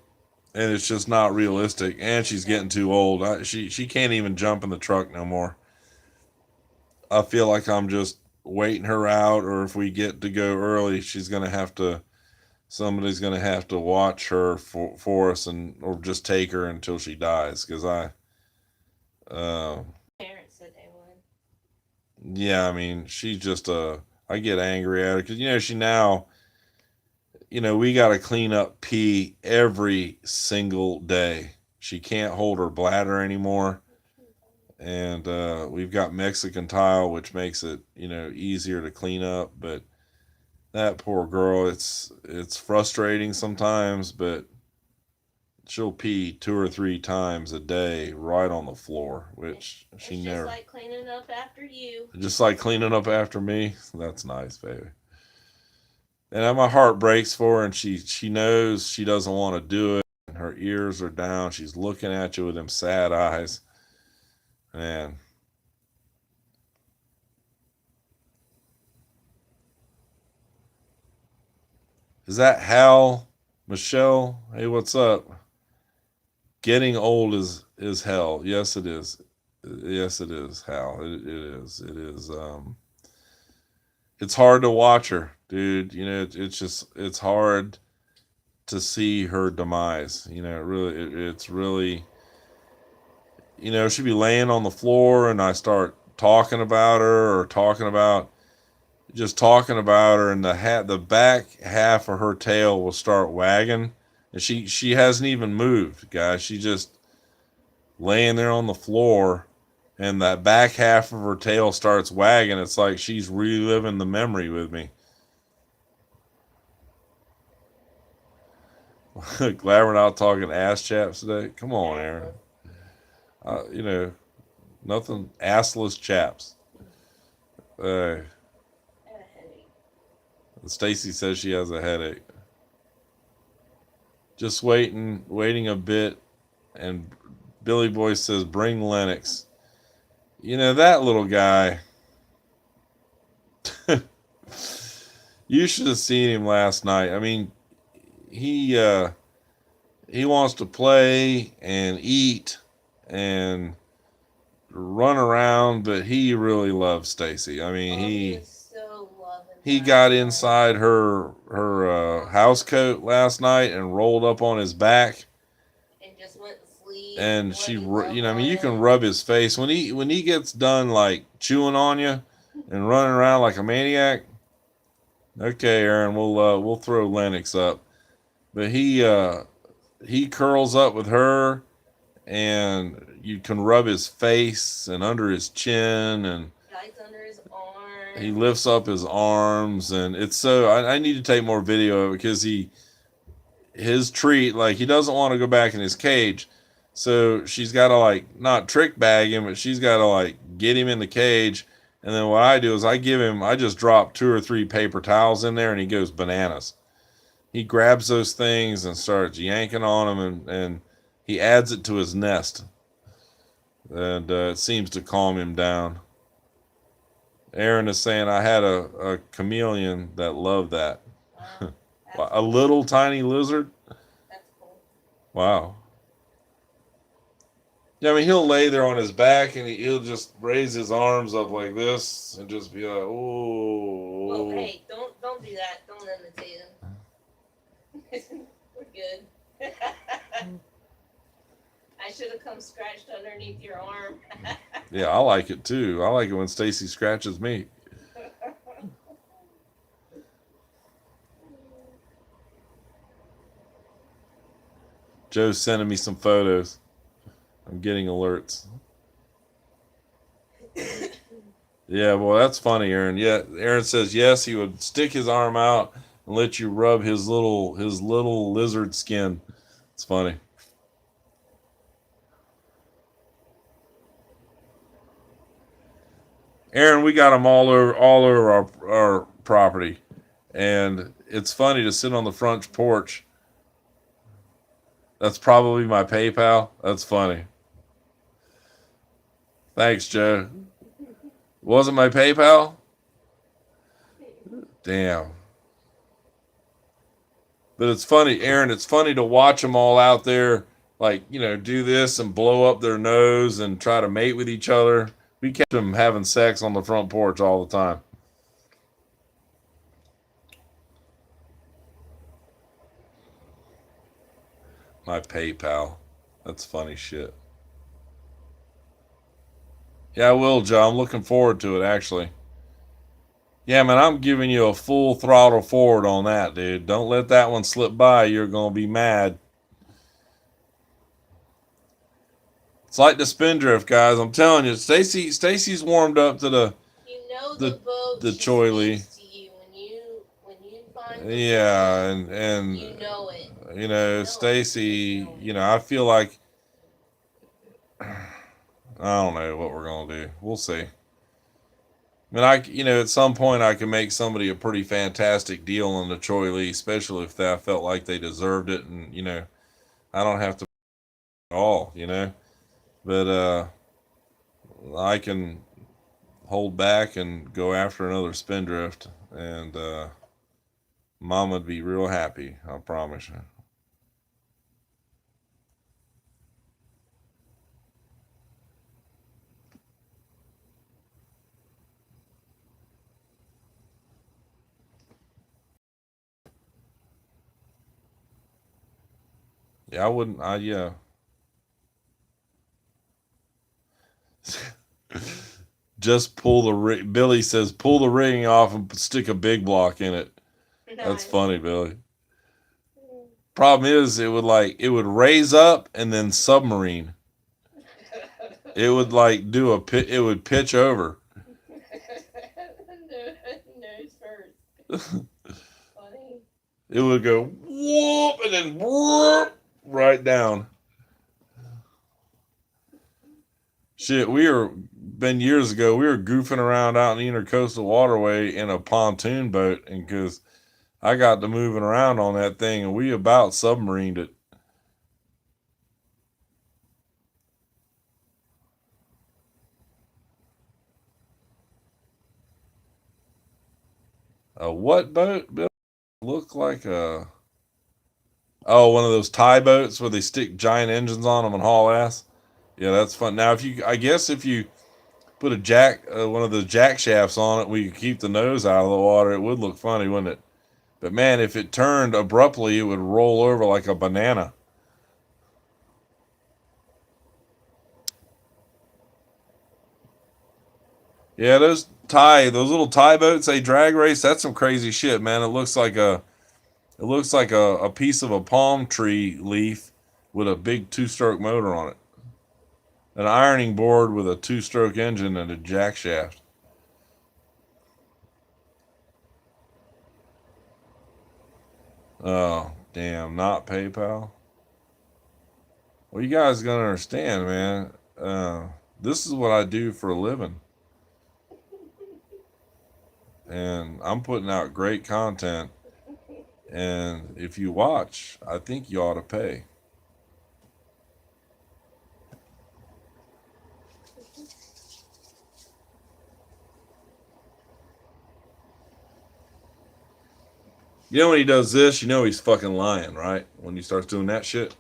[SPEAKER 1] and it's just not realistic. And she's getting too old. She can't even jump in the truck no more. I feel like I'm just waiting her out, or if we get to go early, somebody's gonna have to watch her for us, or just take her until she dies, because
[SPEAKER 2] Parents said they would.
[SPEAKER 1] yeah, I mean, she's just I get angry at her, because she now, we got to clean up pee every single day. She can't hold her bladder anymore, and we've got Mexican tile, which makes it easier to clean up. But that poor girl, it's frustrating sometimes, but she'll pee 2 or 3 times a day right on the floor, which she
[SPEAKER 2] it's
[SPEAKER 1] never.
[SPEAKER 2] Just like cleaning up after you.
[SPEAKER 1] Just like cleaning up after me. That's nice, baby. And my heart breaks for her, and she knows she doesn't want to do it. And her ears are down. She's looking at you with them sad eyes. Man. Is that Hal? Michelle? Hey, what's up? Getting old is hell. Yes, it is. Yes, it is, Hal. It is. It is. It's hard to watch her, dude. It's hard to see her demise. It's really, she'd be laying on the floor, and I start talking about her, or talking about her, and the back half of her tail will start wagging, and she hasn't even moved, guys. She just laying there on the floor, and that back half of her tail starts wagging. It's like she's reliving the memory with me. Glad we're not talking ass chaps today. Come on, Aaron. Nothing assless chaps. Stacy says she has a headache. Just waiting a bit. And Billy Boy says, bring Lennox. You know, that little guy. You should have seen him last night. I mean, he wants to play and eat and run around, but he really loves Stacy. I mean, he got inside her house coat last night and rolled up on his back.
[SPEAKER 2] And just went to sleep.
[SPEAKER 1] And she, you know, I mean, you can rub his face when he gets done like chewing on you and running around like a maniac. Okay, Aaron, we'll throw Lennox up, but he curls up with her, and you can rub his face and under his chin, and
[SPEAKER 2] under his arm.
[SPEAKER 1] He lifts up his arms, and it's so. I need to take more video of it because his treat, like, he doesn't want to go back in his cage, so she's got to, like, not trick bag him, but she's got to, like, get him in the cage. And then what I do is I just drop 2 or 3 paper towels in there, and he goes bananas. He grabs those things and starts yanking on them, and he adds it to his nest. And it seems to calm him down. Aaron is saying, I had a chameleon that loved that. A little tiny lizard?
[SPEAKER 2] That's cool.
[SPEAKER 1] Wow. Yeah, I mean, he'll lay there on his back, and he'll just raise his arms up like this and just be like, oh.
[SPEAKER 2] Well, hey, don't do that. Don't imitate him. We're good. I should have come scratched underneath your arm.
[SPEAKER 1] Yeah, I like it too. I like it when Stacy scratches me. Joe's sending me some photos. I'm getting alerts. Yeah, well, that's funny, Aaron. Yeah, Aaron says yes, he would stick his arm out and let you rub his little lizard skin. It's funny. Aaron, we got them all over our property, and it's funny to sit on the front porch. That's probably my PayPal. That's funny. Thanks, Joe. Wasn't my PayPal? Damn. But it's funny, Aaron, it's funny to watch them all out there, like, you know, do this and blow up their nose and try to mate with each other. We kept them having sex on the front porch all the time. My PayPal. That's funny shit. Yeah, I will, Joe. I'm looking forward to it, actually. Yeah, man, I'm giving you a full throttle forward on that, dude. Don't let that one slip by. You're going to be mad. It's like the Spindrift, guys. I'm telling you, Stacy's warmed up to the the Choi Lee.
[SPEAKER 2] When you find
[SPEAKER 1] yeah, and
[SPEAKER 2] you know it.
[SPEAKER 1] You know, Stacy, you know, I feel like I don't know what we're gonna do. We'll see. I mean, you know, at some point I can make somebody a pretty fantastic deal on the Choi Lee, especially if I felt like they deserved it, and you know, I don't have to all, you know, but I can hold back and go after another Spindrift, and Mom would be real happy. I promise you. Yeah, I wouldn't. Yeah. Just pull the ring. Billy says, pull the ring off and stick a big block in it.
[SPEAKER 2] Nice.
[SPEAKER 1] That's funny, Billy. Problem is, it would raise up and then submarine. It would like do a pit. It would pitch over.
[SPEAKER 2] Nose first. Funny.
[SPEAKER 1] It would go whoop and then whoop right down. Shit, we are been years ago. We were goofing around out in the Intercoastal Waterway in a pontoon boat, and because I got to moving around on that thing, and we about submarined it. A what boat, Bill? Looked like a one of those tie boats where they stick giant engines on them and haul ass. Yeah, that's fun. Now, I guess if you put one of the jack shafts on it, we could keep the nose out of the water. It would look funny, wouldn't it? But man, if it turned abruptly, it would roll over like a banana. Yeah, those little tie boats they drag race, that's some crazy shit, man. It looks like a piece of a palm tree leaf with a big two-stroke motor on it. An ironing board with a two-stroke engine and a jack shaft. Oh, damn, not PayPal. Well, you guys gotta understand, man. This is what I do for a living. And I'm putting out great content. And if you watch, I think you ought to pay. You know when he does this, you know he's fucking lying, right? When he starts doing that shit.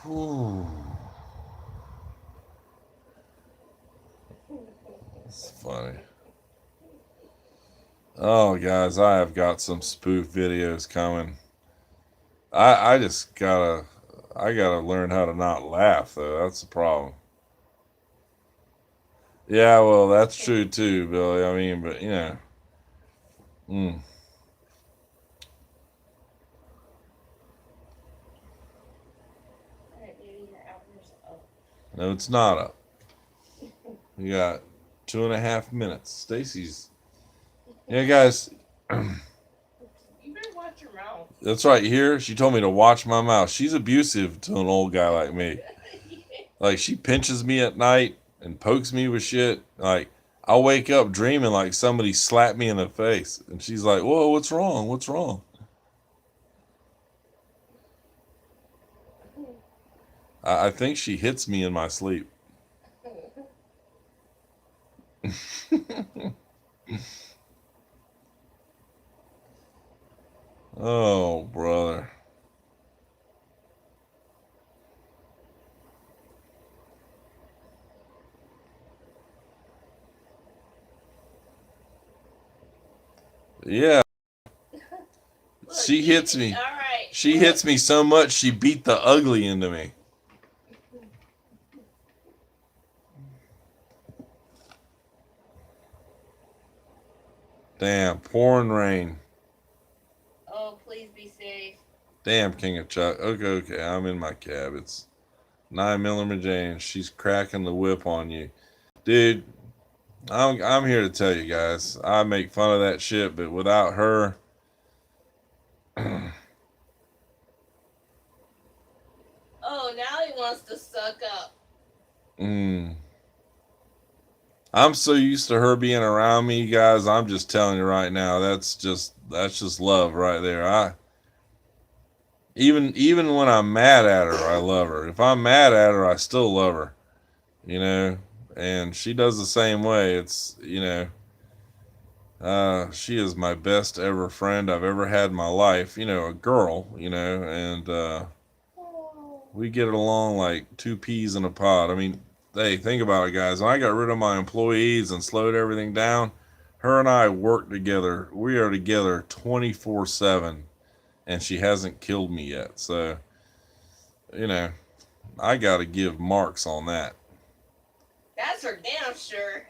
[SPEAKER 1] Whew. It's funny. Oh, guys, I have got some spoof videos coming. I just gotta learn how to not laugh, though. That's the problem. Yeah, well, that's true too, Billy. I mean, but mm,
[SPEAKER 2] Alright, baby, your hours up.
[SPEAKER 1] no, it's not up. We got 2.5 minutes. Stacy's, yeah, guys.
[SPEAKER 2] You better watch your mouth.
[SPEAKER 1] That's right here. She told me to watch my mouth. She's abusive to an old guy like me. Like she pinches me at night and pokes me with shit. Like I'll wake up dreaming like somebody slapped me in the face, and she's like, "Whoa, what's wrong? What's wrong?" I think she hits me in my sleep. Oh, brother. Yeah,
[SPEAKER 2] Look,
[SPEAKER 1] she hits me.
[SPEAKER 2] All right.
[SPEAKER 1] She hits me so much she beat the ugly into me. Damn, pouring rain.
[SPEAKER 2] Oh, please be safe.
[SPEAKER 1] Damn, King of Chuck. Okay, I'm in my cab. It's 9mm Jane. She's cracking the whip on you. Dude, I'm here to tell you guys. I make fun of that shit, but without her,
[SPEAKER 2] Oh, now he wants to suck up.
[SPEAKER 1] mm, I'm so used to her being around me, guys. I'm just telling you right now, that's just love right there. Even when I'm mad at her, I love her. If I'm mad at her, I still love her. You know, and she does the same way. She is my best ever friend I've ever had in my life. A girl. And we get along like two peas in a pod. I mean, hey, think about it, guys. When I got rid of my employees and slowed everything down, her and I work together. We are together 24/7, and she hasn't killed me yet. So, you know, I got to give marks on that.
[SPEAKER 2] That's for damn sure.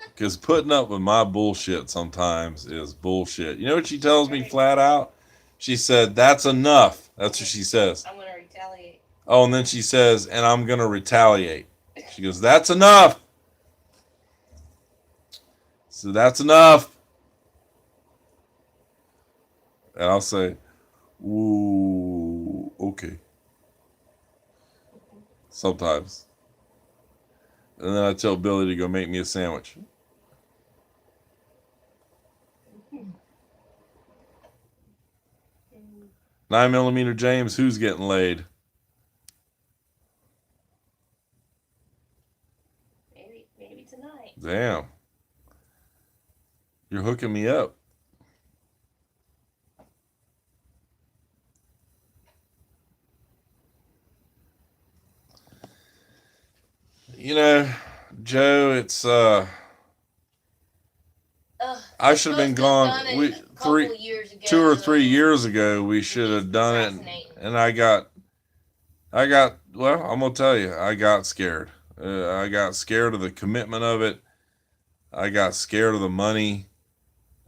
[SPEAKER 1] Because putting up with my bullshit sometimes is bullshit. You know what she tells me flat out? She said, "That's enough." That's what she says.
[SPEAKER 2] I'm gonna retaliate.
[SPEAKER 1] Oh, and then she says, "And I'm going to retaliate." She goes, "That's enough." So that's enough. And I'll say, "Ooh, okay." Sometimes. And then I tell Billy to go make me a sandwich. 9mm James, who's getting laid?
[SPEAKER 2] Maybe tonight.
[SPEAKER 1] Damn. You're hooking me up. You know, Joe, it's I should have been gone. We 2 or 3 years ago. We should have done it, and I got. Well, I'm gonna tell you, I got scared. I got scared of the commitment of it. I got scared of the money.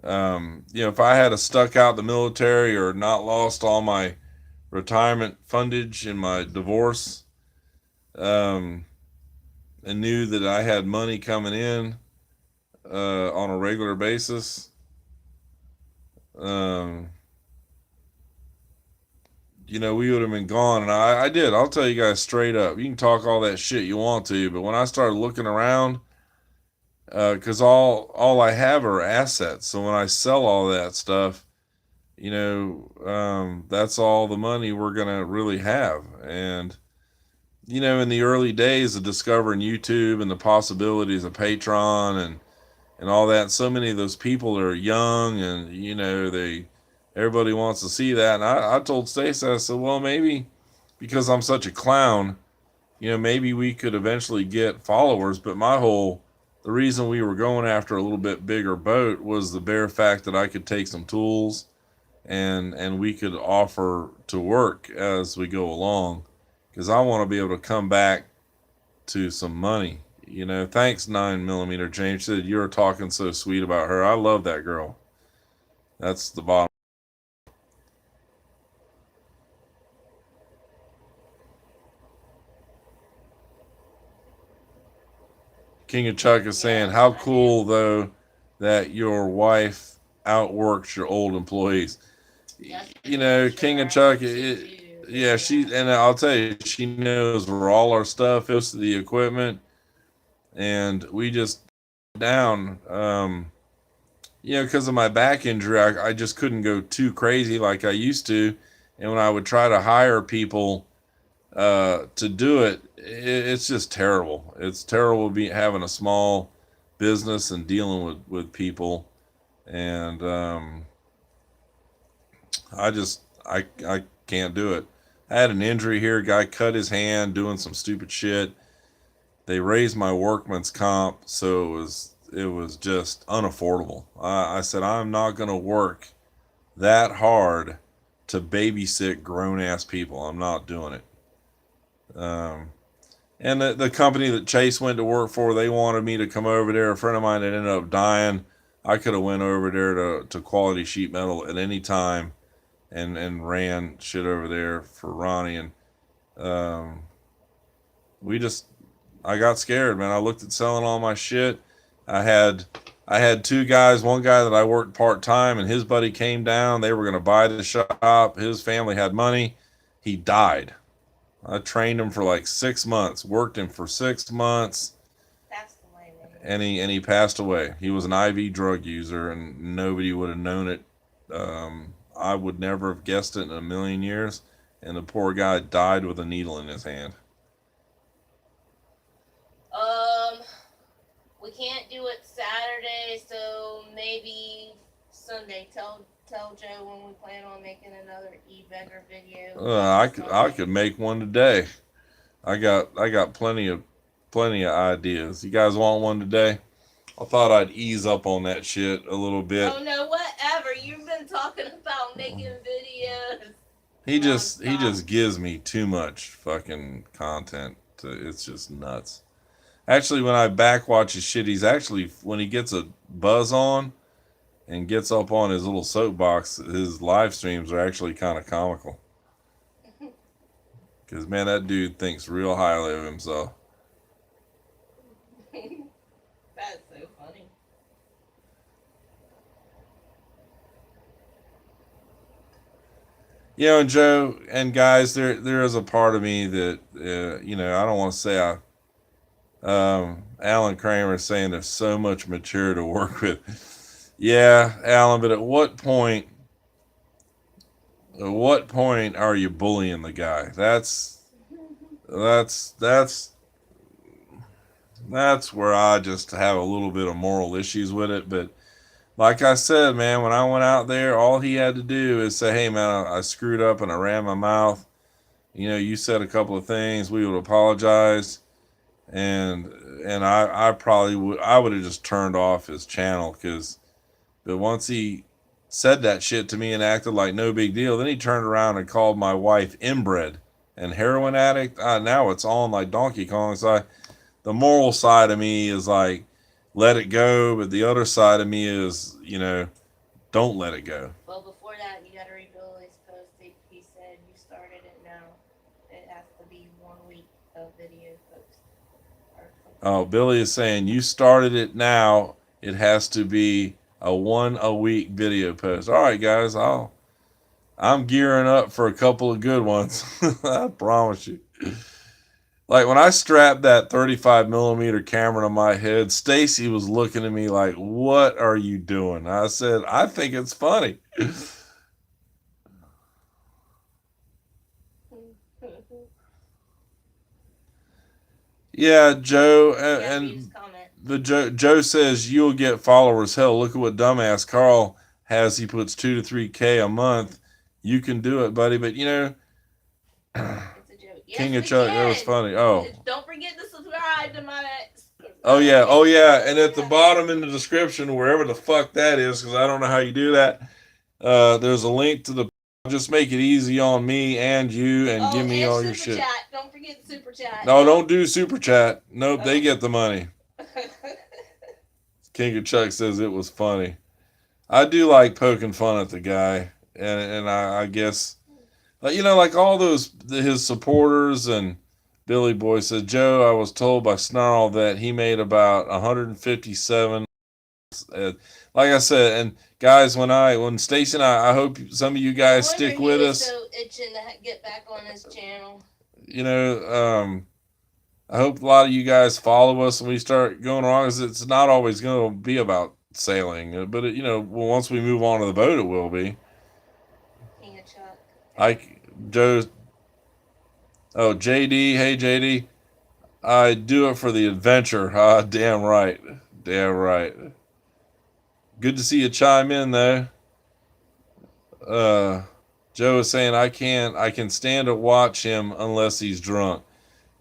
[SPEAKER 1] If I had stuck out the military or not lost all my retirement fundage in my divorce, and knew that I had money coming in on a regular basis, um, we would have been gone. And I did. I'll tell you guys straight up. You can talk all that shit you want to, but when I started looking around, because all I have are assets. So when I sell all that stuff, that's all the money we're gonna really have. And in the early days of discovering YouTube and the possibilities of Patreon and all that, so many of those people are young, and everybody wants to see that. And I told Stacey, I said, well, maybe because I'm such a clown, maybe we could eventually get followers. But the reason we were going after a little bit bigger boat was the bare fact that I could take some tools and we could offer to work as we go along, because I want to be able to come back to some money. Thanks 9mm James. Said you're talking so sweet about her. I love that girl. That's the bottom. King of Chuck is saying, how cool though that your wife outworks your old employees. King of Chuck, yeah, and I'll tell you, she knows where all our stuff is, the equipment, and we just down. Because of my back injury, I just couldn't go too crazy like I used to, and when I would try to hire people to do it, it's just terrible. It's terrible having a small business and dealing with people, and I can't do it. I had an injury here. A guy cut his hand doing some stupid shit. They raised my workman's comp, so it was just unaffordable. I said, I'm not going to work that hard to babysit grown ass people. I'm not doing it. And the company that Chase went to work for, they wanted me to come over there. A friend of mine that ended up dying, I could have went over there to Quality Sheet Metal at any time and ran shit over there for Ronnie. And I got scared, man. I looked at selling all my shit. I had 2 guys, one guy that I worked part-time, and his buddy came down. They were going to buy the shop. His family had money. He died. I trained him for like 6 months, worked him for 6 months.
[SPEAKER 2] Passed away,
[SPEAKER 1] and he passed away. He was an IV drug user, and nobody would have known it. I would never have guessed it in a million years. And the poor guy died with a needle in his hand.
[SPEAKER 2] We can't do it Saturday, so maybe Sunday. Tell Joe when we plan on making another e-beggar video.
[SPEAKER 1] I could make one today. I got plenty of ideas. You guys want one today? I thought I'd ease up on that shit a little bit.
[SPEAKER 2] Oh no, whatever. You've been talking about making videos.
[SPEAKER 1] He just gives me too much fucking content. It's just nuts. Actually, when I backwatch his shit, he's actually, when he gets a buzz on and gets up on his little soapbox, his live streams are actually kind of comical. Because, man, that dude thinks real highly of himself.
[SPEAKER 2] That's so funny.
[SPEAKER 1] And Joe and guys, there is a part of me that, I don't want to say Alan Kramer is saying there's so much material to work with. Yeah, Alan, but at what point? At what point are you bullying the guy? That's that's that's where I just have a little bit of moral issues with it. But like I said, man, when I went out there, all he had to do is say, "Hey, man, I screwed up and I ran my mouth. You said a couple of things. We would apologize." And I probably would have just turned off his channel but once he said that shit to me and acted like no big deal, then he turned around and called my wife inbred and heroin addict. Now it's on like Donkey Kong. So the moral side of me is like, let it go, but the other side of me is, don't let it go.
[SPEAKER 2] Well, before that, you got to read Billy's post. He said you started it now. It has to be 1 week of video post.
[SPEAKER 1] Oh, Billy is saying you started it now. It has to be a 1 a week video post. All right, guys, I'm gearing up for a couple of good ones. I promise you. Like when I strapped that 35 millimeter camera to my head, Stacy was looking at me like, "What are you doing?" I said, "I think it's funny." Yeah, Joe, Joe says you'll get followers. Hell, look at what dumbass Carl has. He puts 2 to 3K a month. You can do it, buddy. But
[SPEAKER 2] it's a joke.
[SPEAKER 1] King of Chuck, that was funny. Oh,
[SPEAKER 2] don't forget to subscribe to my.
[SPEAKER 1] Oh yeah, and at the bottom in the description, wherever the fuck that is, because I don't know how you do that. There's a link to the. Just make it easy on me and you, and give me all your shit.
[SPEAKER 2] Chat. Don't forget super chat.
[SPEAKER 1] No, don't do super chat. Nope, they get the money. King of Chuck says it was funny. I do like poking fun at the guy, and I guess, like all his supporters and Billy Boy says, Joe, I was told by Snarl that he made about 157. Like I said, and guys, when Stacey and I hope some of you guys stick with us.
[SPEAKER 2] So itching to get back on his channel.
[SPEAKER 1] I hope a lot of you guys follow us when we start going wrong. Because it's not always going to be about sailing, but once we move on to the boat, it will be.
[SPEAKER 2] King of Chuck.
[SPEAKER 1] Joe. Oh, JD. Hey, JD. I do it for the adventure. Damn right. Damn right. Good to see you chime in though. Joe is saying I can stand to watch him unless he's drunk.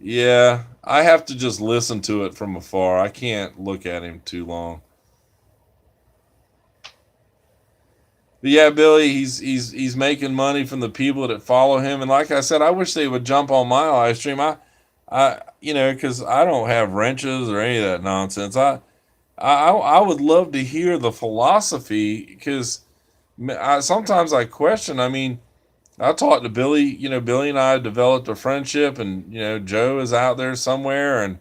[SPEAKER 1] Yeah, I have to just listen to it from afar. I can't look at him too long. But yeah, Billy, he's making money from the people that follow him, and like I said, I wish they would jump on my live stream. Because I don't have wrenches or any of that nonsense. I would love to hear the philosophy, because sometimes I question. I mean, I talked to Billy. Billy and I have developed a friendship, and Joe is out there somewhere, and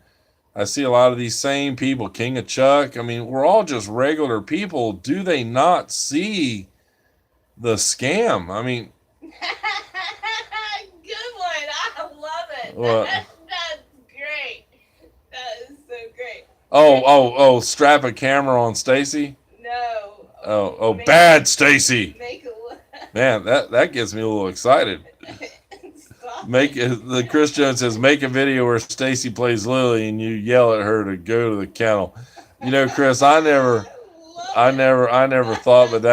[SPEAKER 1] I see a lot of these same people. King of Chuck. I mean, we're all just regular people. Do they not see the scam? I mean,
[SPEAKER 2] good one. I love it.
[SPEAKER 1] What?
[SPEAKER 2] That's great. That is so great.
[SPEAKER 1] Oh! Strap a camera on Stacy.
[SPEAKER 2] No.
[SPEAKER 1] Oh! Bad Stacy. Man, that gets me a little excited. The Chris Jones says, make a video where Stacy plays Lily and you yell at her to go to the kennel. Chris, I never thought, but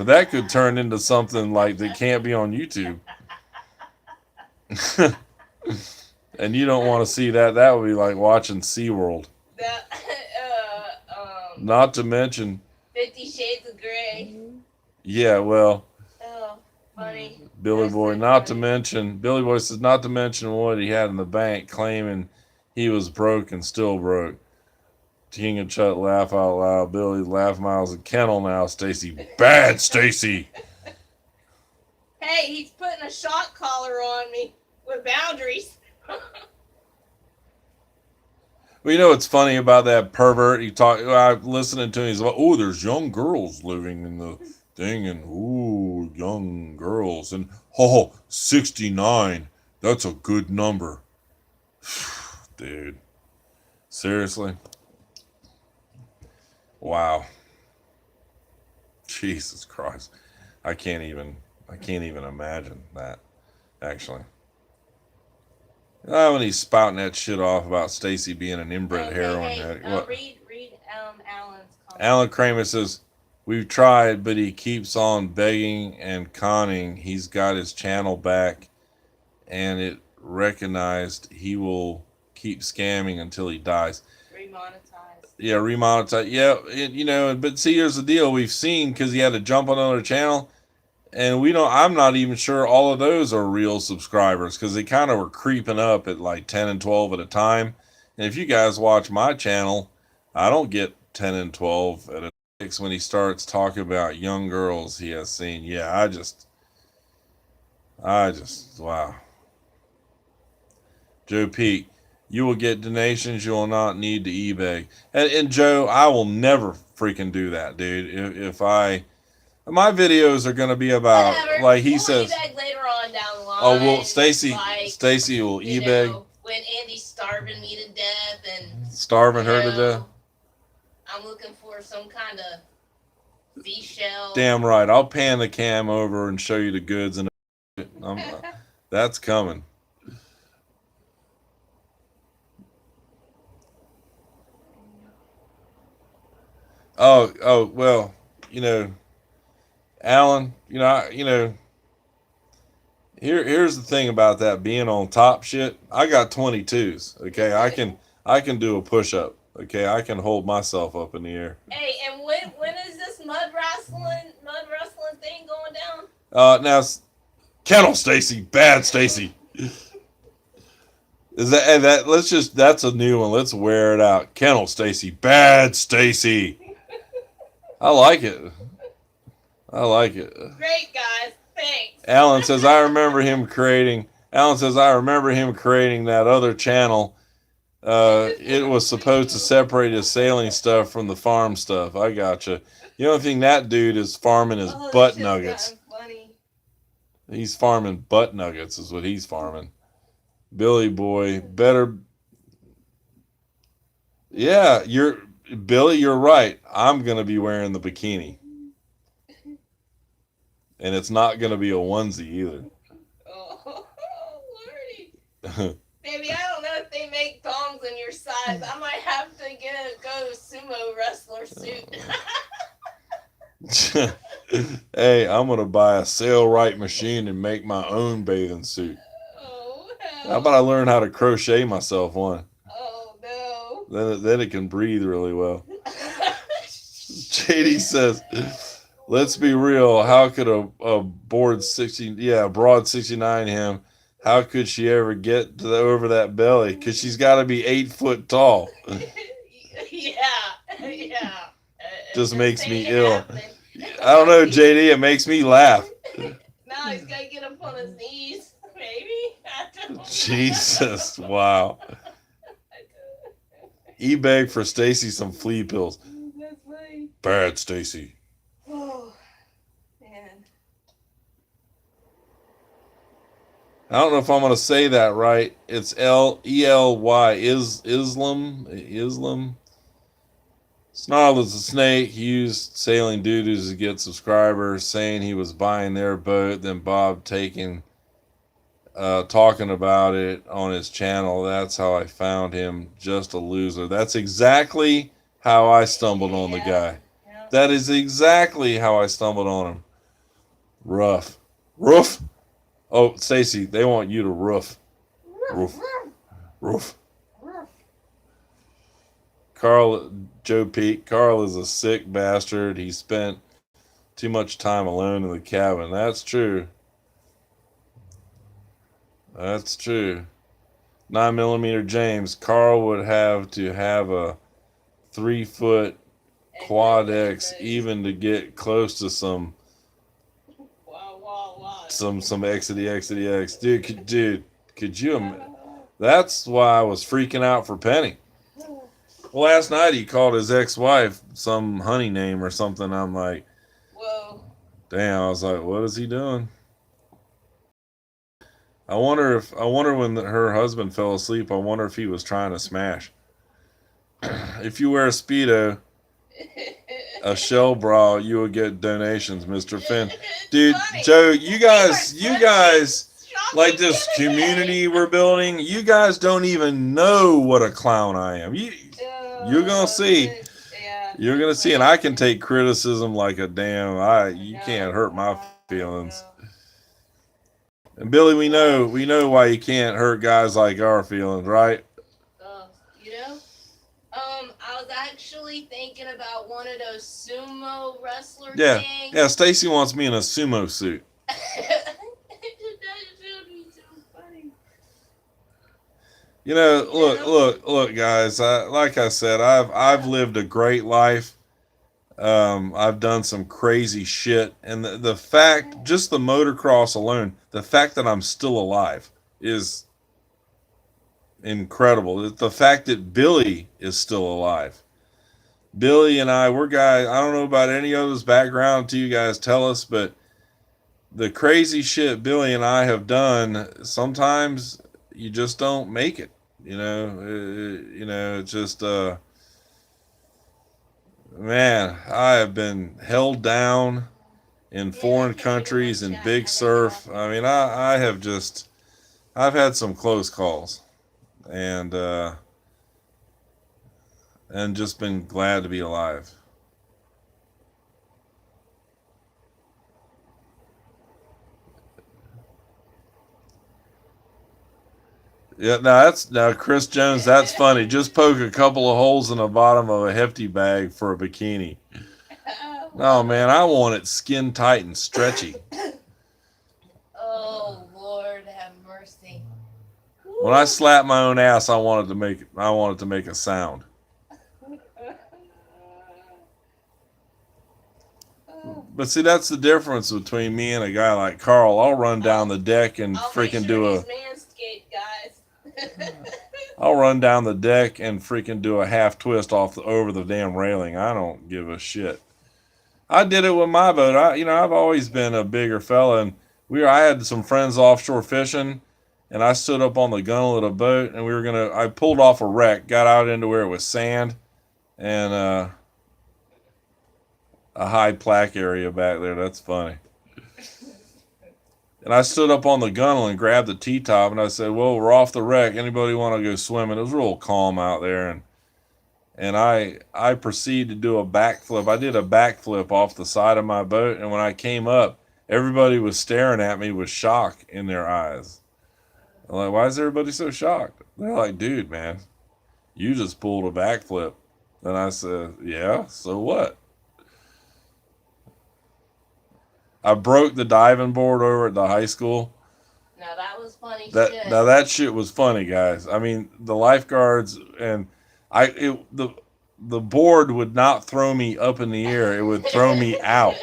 [SPEAKER 1] that could turn into something like that can't be on YouTube. And you don't want to see that. That would be like watching SeaWorld. Not to mention
[SPEAKER 2] 50 Shades of Grey.
[SPEAKER 1] Yeah, well.
[SPEAKER 2] Oh, funny.
[SPEAKER 1] Billy Boy, Billy Boy says, not to mention what he had in the bank, claiming he was broke and still broke. King of Chuck, laugh out loud. Billy, laugh miles a kennel now. Stacy, bad Stacy.
[SPEAKER 2] Hey, he's putting a shock collar on me with boundaries.
[SPEAKER 1] Well, what's funny about that pervert? I'm listening to him. He's like, oh, there's young girls living in the thing, and ooh, young girls, and 69. That's a good number. Dude. Seriously? Wow. Jesus Christ. I can't even imagine that, actually. When he's spouting that shit off about Stacy being an inbred heroin addict. What?
[SPEAKER 2] Read Alan's comment.
[SPEAKER 1] Alan Kramer says, we've tried, but he keeps on begging and conning. He's got his channel back, and it recognized he will keep scamming until he dies.
[SPEAKER 2] Remonetized.
[SPEAKER 1] Yeah, remonetize. Yeah, but see, here's the deal. We've seen, because he had to jump on another channel, and I'm not even sure all of those are real subscribers, because they kind of were creeping up at like 10 and 12 at a time. And if you guys watch my channel, I don't get 10 and 12 at a time. When he starts talking about young girls he has seen. Yeah, I just, wow. Joe Peak, you will get donations. You will not need to eBay. And Joe, I will never freaking do that, dude. My videos are going to be about,
[SPEAKER 2] whatever.
[SPEAKER 1] like he
[SPEAKER 2] We'll
[SPEAKER 1] says.
[SPEAKER 2] eBay later on down the line.
[SPEAKER 1] Oh, well, Stacy will
[SPEAKER 2] you
[SPEAKER 1] eBay.
[SPEAKER 2] know, when Andy's starving me to death and
[SPEAKER 1] Starving her to death.
[SPEAKER 2] I'm looking for some kind of seashell.
[SPEAKER 1] Damn right. I'll pan the cam over and show you the goods, and that's coming. Oh, well, Alan, here's the thing about that being on top shit. I got 22s. Okay, I can do a push up. Okay, I can hold myself up in the air.
[SPEAKER 2] Hey, and when is this mud wrestling thing going down?
[SPEAKER 1] Now, Kennel Stacy, bad Stacy. Is that that's a new one. Let's wear it out. Kennel Stacy, bad Stacy. I like it.
[SPEAKER 2] Great, guys. Thanks.
[SPEAKER 1] Alan says I remember him creating that other channel. It was supposed to separate his sailing stuff from the farm stuff. I gotcha. The only thing that dude is farming is butt nuggets.
[SPEAKER 2] Funny.
[SPEAKER 1] He's farming butt nuggets is what he's farming. Billy boy, better. Yeah, Billy, you're right. I'm going to be wearing the bikini. And it's not going to be a onesie either.
[SPEAKER 2] Oh, Lordy. Baby, I don't know if they make thongs in your size. I might have to go sumo wrestler suit.
[SPEAKER 1] Hey, I'm going to buy a Sailrite machine and make my own bathing suit.
[SPEAKER 2] Oh, hell.
[SPEAKER 1] How about I learn how to crochet myself one?
[SPEAKER 2] Oh, no.
[SPEAKER 1] Then it can breathe really well. JD says, let's be real. How could a broad 69 him? How could she ever get over that belly? Because she's got to be 8 foot tall.
[SPEAKER 2] Yeah.
[SPEAKER 1] Just makes me ill. I don't know, JD. It makes me laugh.
[SPEAKER 2] Now he's got to get up on his knees, maybe. I don't know.
[SPEAKER 1] Jesus, wow. eBay for Stacy some flea pills.
[SPEAKER 2] That's funny.
[SPEAKER 1] Bad Stacy.
[SPEAKER 2] Oh, man.
[SPEAKER 1] I don't know if I'm going to say that right. It's Ely, Islam. Snarl is a snake. He used sailing doo-doos to get subscribers, saying he was buying their boat. Then Bob talking about it on his channel. That's how I found him. Just a loser. That's exactly how I stumbled on the guy.
[SPEAKER 2] Yeah.
[SPEAKER 1] That is exactly how I stumbled on him. Roof. Oh, Stacy, they want you to roof. Joe Pete. Carl is a sick bastard. He spent too much time alone in the cabin. That's true. 9mm James. Carl would have to have a 3-foot quad X even to get close to some XDX. Dude, could you? That's why I was freaking out for Penny. Well, last night he called his ex-wife some honey name or something. I'm like,
[SPEAKER 2] whoa.
[SPEAKER 1] Damn, I was like, what is he doing? I wonder when her husband fell asleep. I wonder if he was trying to smash. If you wear a Speedo, a shell bra, you will get donations, Mr. Finn. Dude, Joe, you guys, like this community we're building, you guys don't even know what a clown I am. You're gonna see. You're gonna see, and I can take criticism like a damn. You can't hurt my feelings. And Billy, we know why you can't hurt guys like our feelings, right?
[SPEAKER 2] You know, I was actually thinking about one of those sumo wrestler things.
[SPEAKER 1] Yeah. Stacy wants me in a sumo suit.
[SPEAKER 2] That would be so funny.
[SPEAKER 1] You know, look, guys. Like I said, I've lived a great life. I've done some crazy shit, and the fact, just the motocross alone, the fact that I'm still alive is incredible. The fact that Billy is still alive. Billy and we're guys. I don't know about any other's background until you guys tell us, but the crazy shit Billy and I have done, sometimes you just don't make it. You know, it's just man, I have been held down in foreign countries in big surf. I mean, I've had some close calls, and just been glad to be alive. Yeah, now Chris Jones, that's funny. Just poke a couple of holes in the bottom of a hefty bag for a bikini. No, man, I want it skin tight and stretchy.
[SPEAKER 2] Oh Lord, have mercy.
[SPEAKER 1] When I slap my own ass, I want it to make a sound. But see, that's the difference between me and a guy like Carl. I'll run down the deck and freaking do a. I'll run down the deck and freaking do a half twist over the damn railing. I don't give a shit. I did it with my boat. I've always been a bigger fella, and I had some friends offshore fishing, and I stood up on the gunnel of the boat, and I pulled off a wreck, got out into where it was sand, and a high plaque area back there. That's funny. And I stood up on the gunnel and grabbed the T-top, and I said, well, we're off the wreck. Anybody want to go swimming? It was real calm out there. And I proceeded to do a backflip. I did a backflip off the side of my boat, and when I came up, everybody was staring at me with shock in their eyes. I'm like, why is everybody so shocked? They're like, dude, man, you just pulled a backflip. And I said, yeah, so what? I broke the diving board over at the high school.
[SPEAKER 2] Now that was funny
[SPEAKER 1] shit. Now that shit was funny, guys. I mean, the lifeguards and the board would not throw me up in the air. It would throw me out.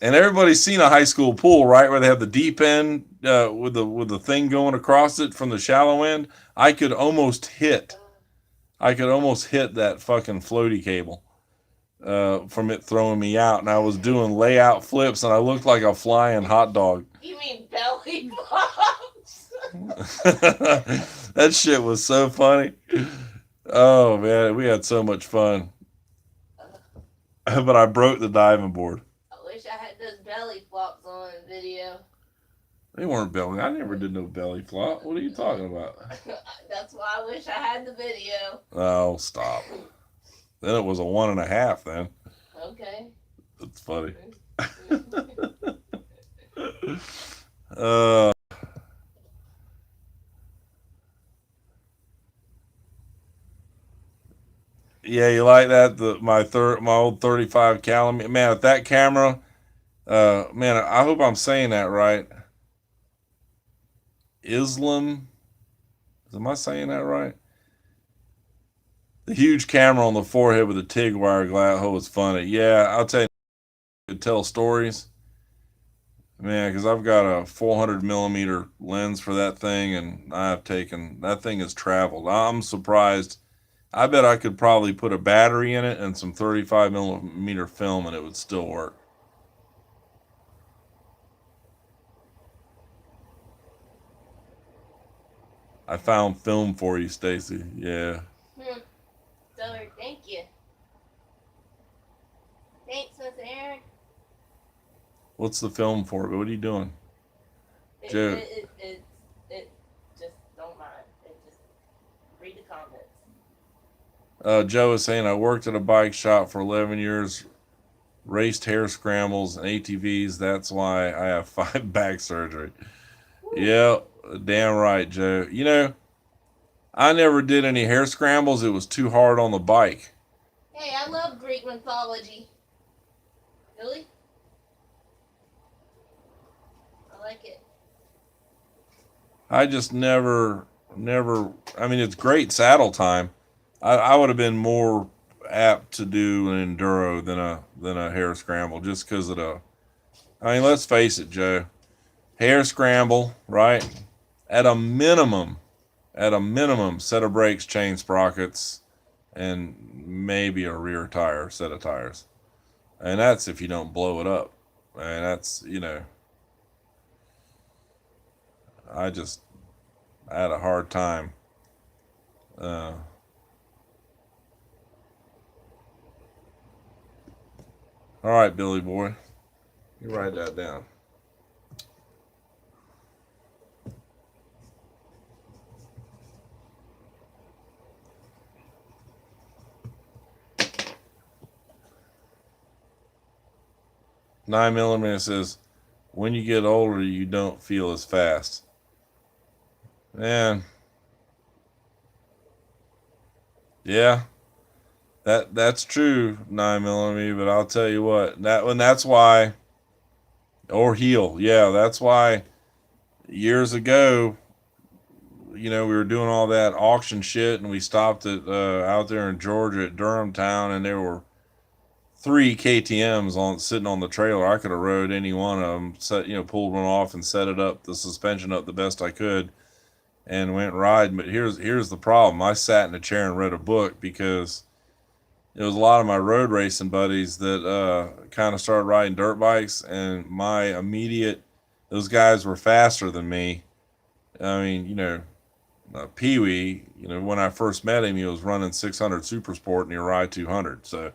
[SPEAKER 1] And everybody's seen a high school pool, right, where they have the deep end with the thing going across it from the shallow end. I could almost hit that fucking floaty cable. From it throwing me out, and I was doing layout flips, and I looked like a flying hot dog.
[SPEAKER 2] You mean belly flops?
[SPEAKER 1] That shit was so funny. Oh man, we had so much fun. But I broke the diving board.
[SPEAKER 2] I wish I had those belly flops on video.
[SPEAKER 1] They weren't belly. I never did no belly flop. What are you talking about?
[SPEAKER 2] That's why I wish I had the video.
[SPEAKER 1] Oh, stop. Then it was a 1.5 then.
[SPEAKER 2] Okay.
[SPEAKER 1] That's funny. Yeah, you like that? My old 35 cal. Man, with that camera, man, I hope I'm saying that right. Islam. Am I saying that right? The huge camera on the forehead with the TIG wire glass. Oh, it's funny. Yeah, I'll tell you, I could tell stories. Man, because I've got a 400 millimeter lens for that thing, and that thing has traveled. I'm surprised. I bet I could probably put a battery in it and some 35 millimeter film, and it would still work. I found film for you, Stacy. Yeah.
[SPEAKER 2] Tell her thank you. Thanks, Miss Aaron.
[SPEAKER 1] What's the film for? What are you doing?
[SPEAKER 2] Joe. It just don't mind. It just read the comments.
[SPEAKER 1] Joe is saying, I worked at a bike shop for 11 years, raced hare scrambles and ATVs. That's why I have 5 back surgery. Woo. Yeah, damn right, Joe. You know, I never did any hare scrambles. It was too hard on the bike.
[SPEAKER 2] Hey, I love Greek mythology. Really? I like it.
[SPEAKER 1] I just never, I mean, it's great saddle time. I would have been more apt to do an enduro than a hare scramble just because of the, I mean, let's face it, Joe. Hare scramble, right? At a minimum, set of brakes, chain sprockets, and maybe a rear tire, set of tires. And that's if you don't blow it up. And that's, you know, I had a hard time. All right, Billy boy. You write that down. Nine millimeter says, when you get older, you don't feel as fast. Man. Yeah. That's true, 9 millimeter, but I'll tell you what, that's why, or heel, yeah, that's why years ago, you know, we were doing all that auction shit, and we stopped at out there in Georgia at Durham Town, and there were 3 KTMs sitting on the trailer. I could have rode any one of them, pulled one off and set it up, the suspension up the best I could, and went riding. But here's the problem: I sat in a chair and read a book because it was a lot of my road racing buddies that kind of started riding dirt bikes, and those guys were faster than me. I mean, Pee Wee, when I first met him, he was running 600 Super Sport and he ride 200. So,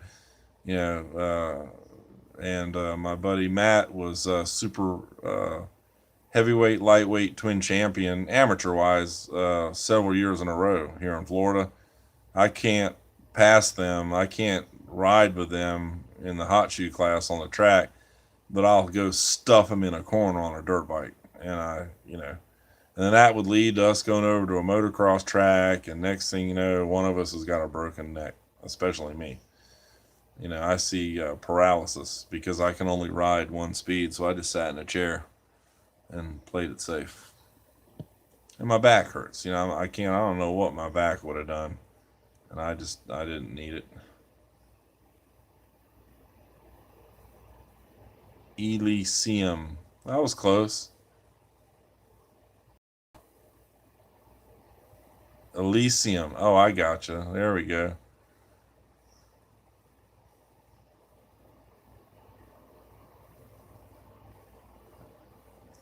[SPEAKER 1] and my buddy Matt was super heavyweight, lightweight twin champion, amateur wise, several years in a row here in Florida. I can't pass them. I can't ride with them in the hot shoe class on the track, but I'll go stuff them in a corner on a dirt bike. And and then that would lead to us going over to a motocross track. And next thing you know, one of us has got a broken neck, especially me. I see paralysis because I can only ride one speed. So I just sat in a chair and played it safe. And my back hurts. I don't know what my back would have done. And I didn't need it. Elysium. That was close. Elysium. Oh, I gotcha. There we go.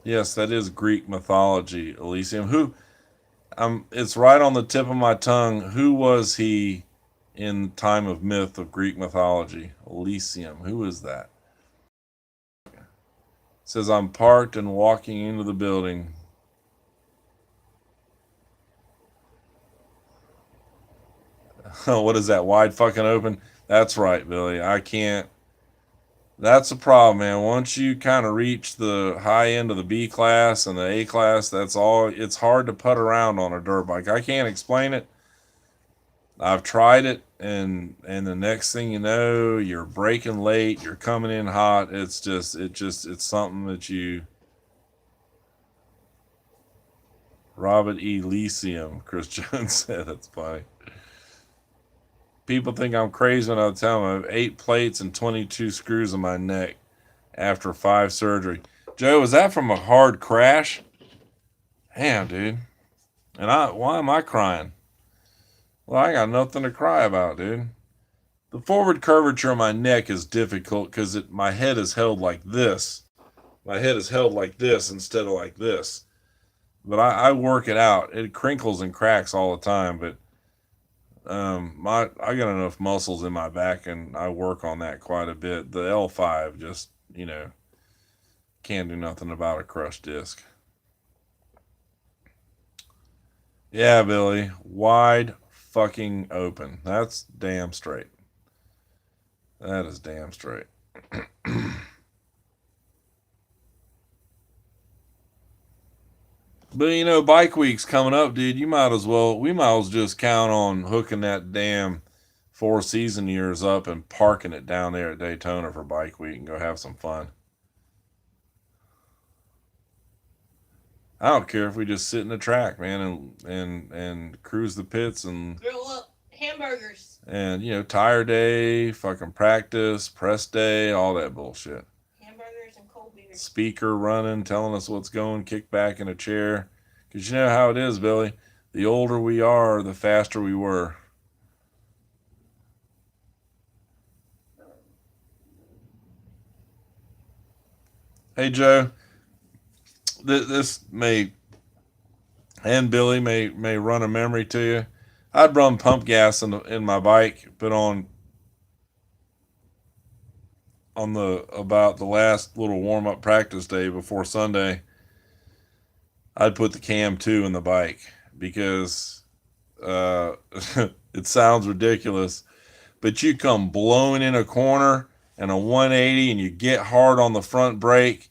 [SPEAKER 1] Yes, that is Greek mythology, Elysium. It's right on the tip of my tongue. Who was he in time of myth of Greek mythology? Elysium. Who is that? It says, I'm parked and walking into the building. What is that? Wide fucking open? That's right, Billy. I can't. That's the problem, man. Once you kind of reach the high end of the B class and the A class, that's all. It's hard to putt around on a dirt bike. I can't explain it. I've tried it, and the next thing you know, you're braking late, you're coming in hot. It's something that you. Robert Elysium, Chris Jones said. That's funny. People think I'm crazy when I tell them I have 8 plates and 22 screws in my neck after 5 surgery. Joe, was that from a hard crash? Damn, dude. And why am I crying? Well, I got nothing to cry about, dude. The forward curvature of my neck is difficult because my head is held like this. My head is held like this instead of like this. but I work it out. It crinkles and cracks all the time, but I got enough muscles in my back, and I work on that quite a bit. The L5 just can't do nothing about a crushed disc. Yeah, Billy, wide fucking open. That's damn straight. That is damn straight. But bike week's coming up, dude. We might as well just count on hooking that damn Four Season years up and parking it down there at Daytona for bike week and go have some fun. I don't care if we just sit in the track, man, and cruise the pits and
[SPEAKER 2] Grill up hamburgers.
[SPEAKER 1] and tire day, fucking practice, press day, all that bullshit.
[SPEAKER 2] Hamburgers and cold beers.
[SPEAKER 1] Speaker running, telling us what's going, kick back in a chair. Because you know how it is, Billy. The older we are, the faster we were. Hey, Joe. This may, and Billy may run a memory to you. I'd run pump gas in my bike, but on the about the last little warm up practice day before Sunday, I'd put the cam 2 in the bike because it sounds ridiculous, but you come blowing in a corner and a 180 and you get hard on the front brake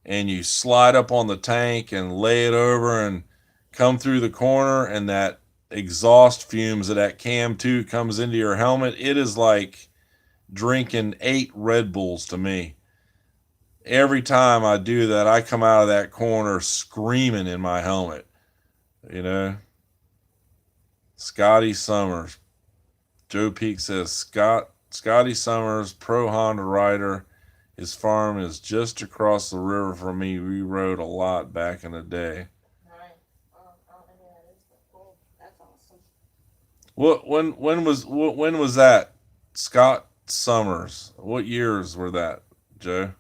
[SPEAKER 1] and you slide up on the tank and lay it over and come through the corner, and that exhaust fumes of that cam 2 comes into your helmet. It is like drinking 8 Red Bulls to me. Every time I do that, I come out of that corner screaming in my helmet. Scotty Summers. Joe Peak says, Scotty Summers, pro Honda rider. His farm is just across the river from me. We rode a lot back in the day.
[SPEAKER 2] Right. That is cool. That's awesome.
[SPEAKER 1] When was that? Scott Summers. What years were that, Joe?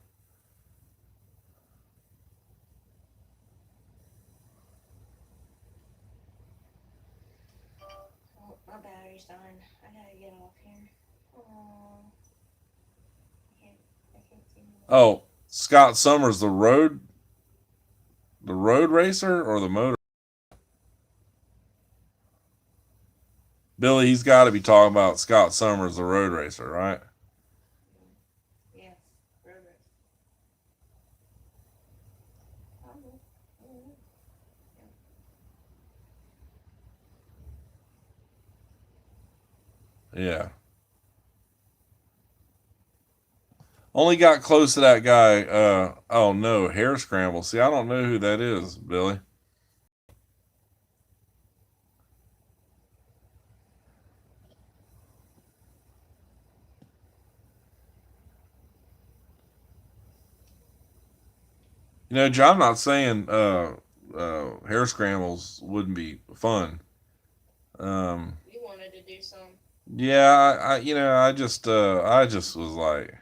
[SPEAKER 2] Oh, my battery's dying. I gotta get off here. Oh, I can't see.
[SPEAKER 1] Oh, Scott Summers, the road racer or the motor? Billy, he's got to be talking about Scott Summers, the road racer, right?
[SPEAKER 2] Yeah, rubber.
[SPEAKER 1] Yeah. Only got close to that guy. Oh no, Hair Scramble. See, I don't know who that is, Billy. John, I'm not saying Hair Scrambles wouldn't be fun.
[SPEAKER 2] We wanted to do some.
[SPEAKER 1] Yeah, I just was like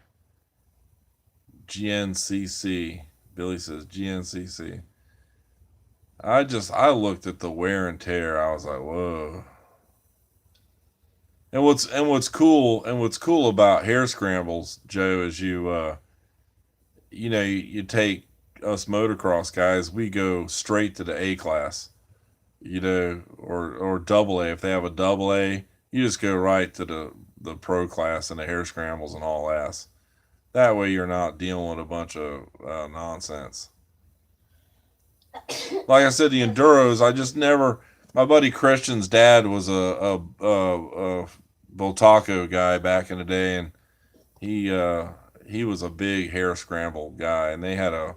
[SPEAKER 1] GNCC. Billy says GNCC. I looked at the wear and tear. I was like, whoa. And what's cool about Hair Scrambles, Joe, is you take us motocross guys, we go straight to the A class, or double A. If they have a double A, you just go right to the pro class and the Hair Scrambles and all ass. That way you're not dealing with a bunch of nonsense. Like I said, the enduros, I just never. My buddy Christian's dad was a Voltaco guy back in the day, and he was a big Hair Scramble guy, and they had a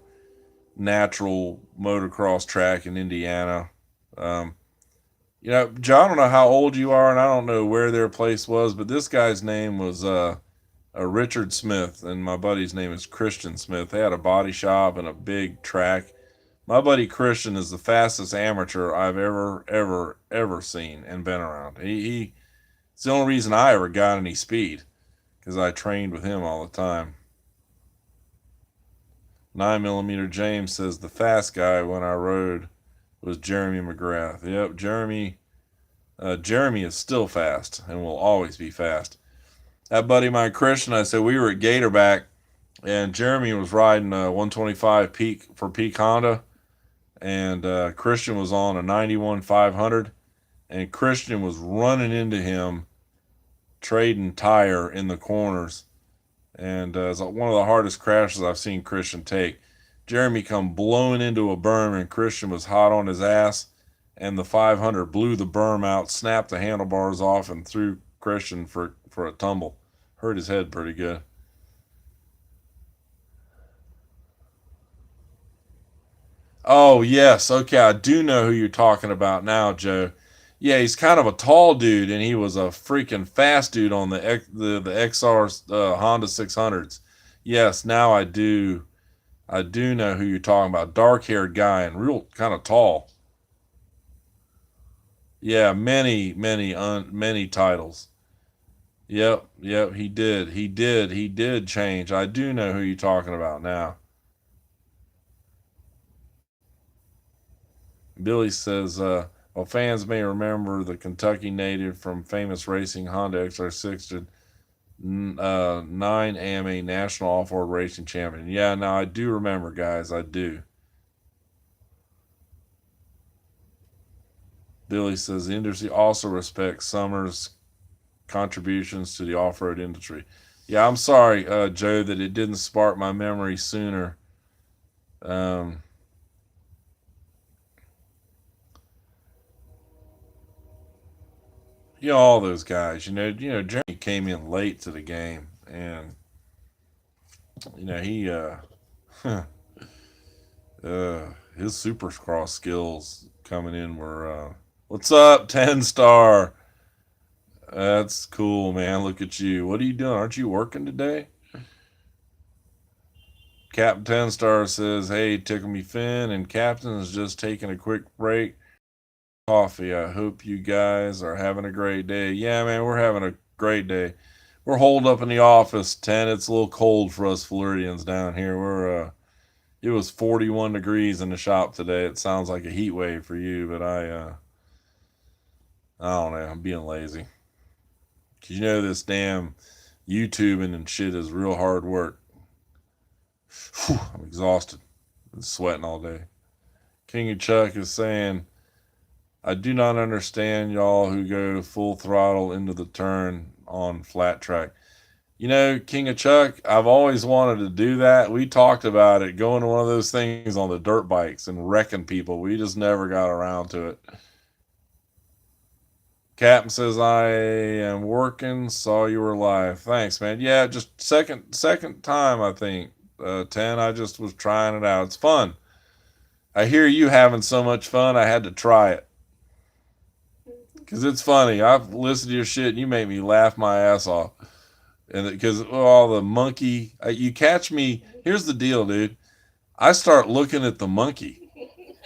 [SPEAKER 1] natural motocross track in Indiana. Um, John, I don't know how old you are, and I don't know where their place was, but this guy's name was Richard Smith, and my buddy's name is Christian Smith. They had a body shop and a big track. My buddy Christian is the fastest amateur I've ever seen and been around. It's the only reason I ever got any speed, because I trained with him all the time. 9mm James says the fast guy when I rode was Jeremy McGrath. Yep, Jeremy is still fast and will always be fast. That buddy of mine, Christian, I said we were at Gatorback, and Jeremy was riding a 125 peak Honda, and Christian was on a 91 500, and Christian was running into him, trading tire in the corners, and it's one of the hardest crashes I've seen Christian take. Jeremy come blowing into a berm, and Christian was hot on his ass, and the 500 blew the berm out, snapped the handlebars off, and threw Christian for a tumble. Hurt his head pretty good. Oh, yes. Okay, I do know who you're talking about now, Joe. Yeah, he's kind of a tall dude, and he was a freaking fast dude on the XR Honda 600s. Yes, now I do. I do know who you're talking about. Dark-haired guy and real kind of tall. Yeah, many titles. Yep, he did change. I do know who you're talking about now. Billy says, while fans may remember the Kentucky native from famous racing Honda XR6 did 9 AMA National Off-Road Racing Champion. Yeah, now I do remember, guys. I do. Billy says the industry also respects Summers' contributions to the off-road industry. Yeah, I'm sorry, Joe, that it didn't spark my memory sooner. Um, all those guys. Jeremy came in late to the game, and he his supercross skills coming in were what's up, 10 star? That's cool, man. Look at you. What are you doing? Aren't you working today? Captain 10 star says, hey, Tickle Me Finn and Captain is just taking a quick break. Coffee. I hope you guys are having a great day. Yeah, man, we're having a great day. We're holed up in the office, 10. It's a little cold for us Floridians down here. It was 41 degrees in the shop today. It sounds like a heat wave for you, but I don't know. I'm being lazy. Cause this damn YouTubing and shit is real hard work. Whew, I'm exhausted. Been sweating all day. King of Chuck is saying, I do not understand y'all who go full throttle into the turn on flat track. King of Chuck, I've always wanted to do that. We talked about it, going to one of those things on the dirt bikes and wrecking people. We just never got around to it. Captain says, I am working, saw you were live. Thanks, man. Yeah, just second time, I think. 10, I just was trying it out. It's fun. I hear you having so much fun, I had to try it. Because it's funny. I've listened to your shit, and you make me laugh my ass off. And because all the monkey, you catch me. Here's the deal, dude. I start looking at the monkey.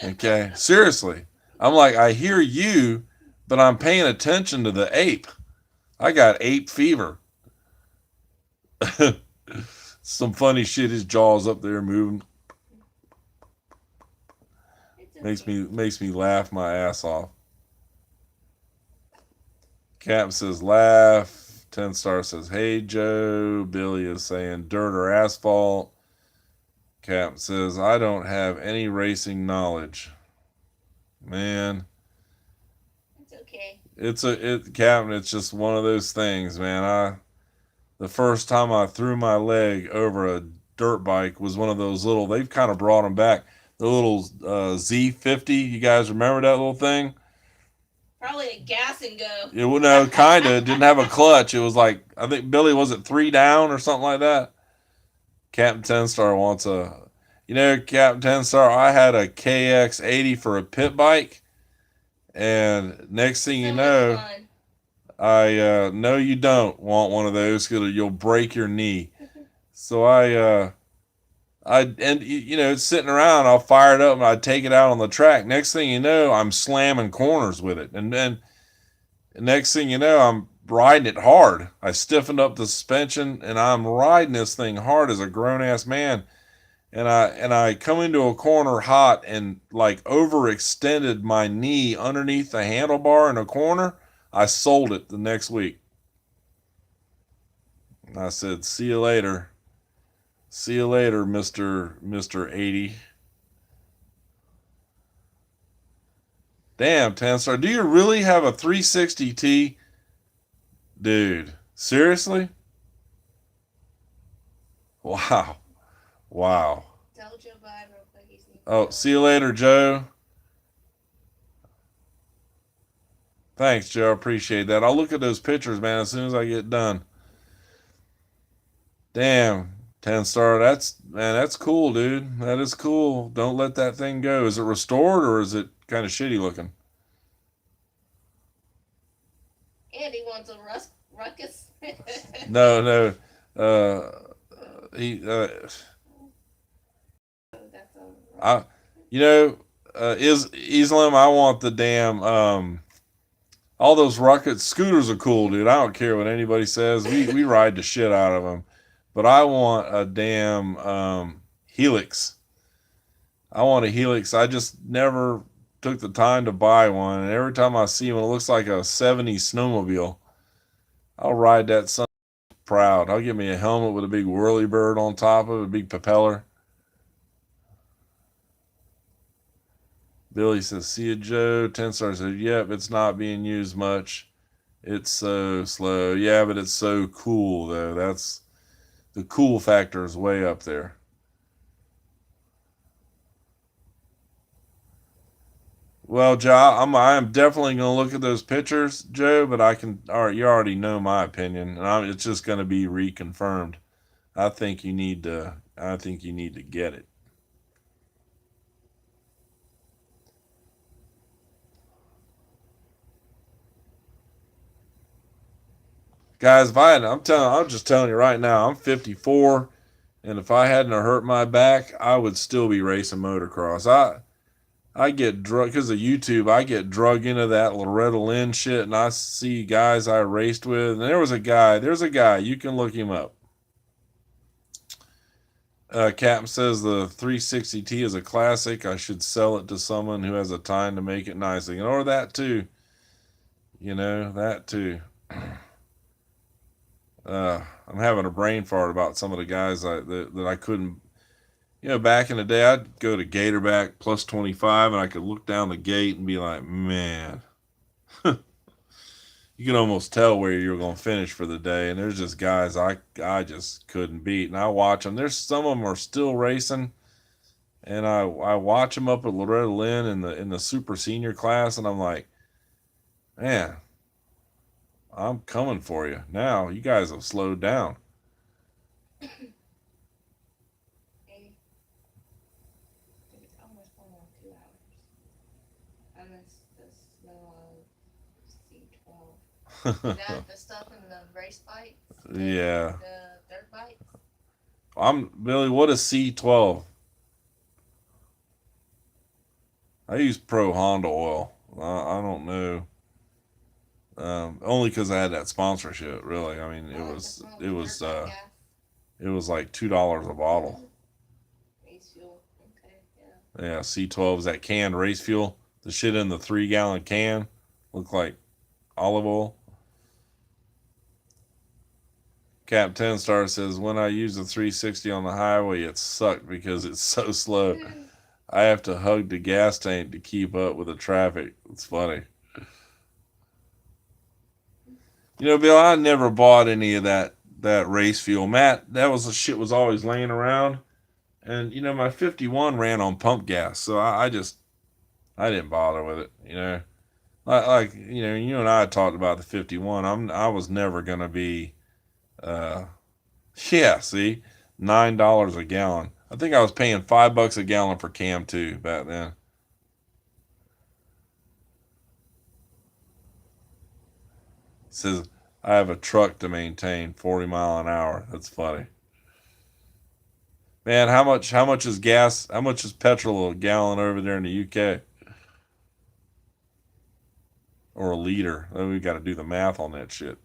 [SPEAKER 1] Okay? Seriously. I'm like, I hear you, but I'm paying attention to the ape. I got ape fever. Some funny shit. His jaw's up there moving. Makes me laugh my ass off. Cap says laugh. 10 star says hey Joe. Billy is saying dirt or asphalt. Cap says I don't have any racing knowledge. Man.
[SPEAKER 2] It's okay.
[SPEAKER 1] Captain, it's just one of those things, man. The first time I threw my leg over a dirt bike was one of those little, they've kind of brought them back. The little Z50, you guys remember that little thing?
[SPEAKER 2] Probably a gas and go.
[SPEAKER 1] It would no, kind of didn't have a clutch. It was like, I think Billy, was it 3 down or something like that? Captain 10 star wants Captain 10 star, I had a KX80 for a pit bike, and next thing you know, I no, you don't want one of those because you'll break your knee. So it's sitting around. I'll fire it up and I take it out on the track. Next thing you know, I'm slamming corners with it, and then next thing you know, I'm riding it hard. I stiffened up the suspension and I'm riding this thing hard as a grown ass man. and I come into a corner hot and like overextended my knee underneath the handlebar in a corner. I sold it the next week. And I said, "See you later. See you later, Mister 80." Damn, Tenstar, do you really have a 360T? Dude, seriously? Wow. Wow.
[SPEAKER 2] Tell Joe bye real quick. He's
[SPEAKER 1] Oh, see you later, Joe. Thanks, Joe. I appreciate that. I'll look at those pictures, man, as soon as I get done. Damn, 10 star. That's cool, dude. That is cool. Don't let that thing go. Is it restored or is it kind of shitty looking?
[SPEAKER 2] And he wants a ruckus.
[SPEAKER 1] No, no. He
[SPEAKER 2] That's a
[SPEAKER 1] I you know, is Islam, I want the damn all those rockets. Scooters are cool, dude. I don't care what anybody says. We ride the shit out of them. But I want a damn Helix. I want a Helix. I just never took the time to buy one. And every time I see one, it looks like a 70s snowmobile. I'll ride that son proud. I'll get me a helmet with a big whirly bird on top of it, a big propeller. Billy says, "See you, Joe." 10 star says, "Yep, it's not being used much. It's so slow." Yeah, but it's so cool, though. That's the cool factor is way up there. Well, Joe, I'm definitely gonna look at those pictures, Joe. But I can, all right, you already know my opinion, and it's just gonna be reconfirmed. I think you need to. I think you need to get it. Guys, if I had, I'm just telling you right now, I'm 54, and if I hadn't hurt my back, I would still be racing motocross. I get drug because of YouTube. I get drug into that Loretta Lynn shit, and I see guys I raced with. And there's a guy. You can look him up. Captain says the 360T is a classic. I should sell it to someone who has the time to make it nicely, or that too. That too. I'm having a brain fart about some of the guys that I couldn't. Back in the day, I'd go to Gatorback plus 25, and I could look down the gate and be like, man, you can almost tell where you're going to finish for the day. And there's just guys I just couldn't beat. And I watch them. There's some of them are still racing, and I watch them up at Loretta Lynn in the super senior class, and I'm like, man, I'm coming for you now. You guys have slowed down.
[SPEAKER 2] It's almost 2 hours. I miss the smell of C12. Is that the stuff in the race bikes?
[SPEAKER 1] Yeah.
[SPEAKER 2] The dirt bikes?
[SPEAKER 1] Billy, what is C12? I use Pro Honda oil. I don't know. Only because I had that sponsorship. Really, I mean, it was like $2 a bottle.
[SPEAKER 2] Race fuel. Okay,
[SPEAKER 1] Yeah, C12 is that canned race fuel. The shit in the 3-gallon can look like olive oil. Cap 10 star says, when I use the 360 on the highway, it sucked because it's so slow. I have to hug the gas tank to keep up with the traffic. It's funny. Bill, I never bought any of that race fuel. Matt, that was the shit was always laying around. And my 51 ran on pump gas, so I didn't bother with it. Like you and I talked about the 51. I was never gonna be, yeah. See, $9 a gallon. I think I was paying $5 a gallon for Cam 2 back then. It says I have a truck to maintain 40 mile an hour. That's funny. Man, how much is gas? How much is petrol a gallon over there in the UK? Or a liter? Oh, we got to do the math on that shit.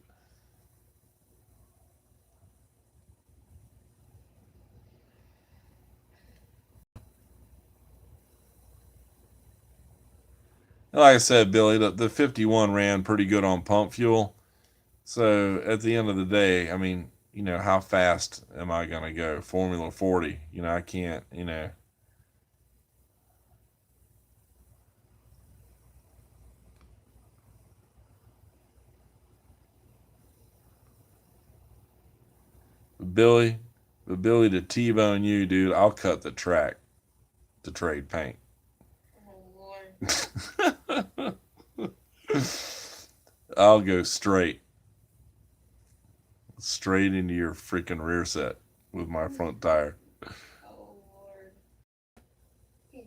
[SPEAKER 1] like I said, Billy, the 51 ran pretty good on pump fuel. So at the end of the day, I mean, how fast am I going to go? Formula 40. I can't. Billy, to T-bone you, dude, I'll cut the track to trade paint.
[SPEAKER 2] Oh Lord.
[SPEAKER 1] I'll go straight into your freaking rear set with my front tire.
[SPEAKER 2] Oh Lord. Give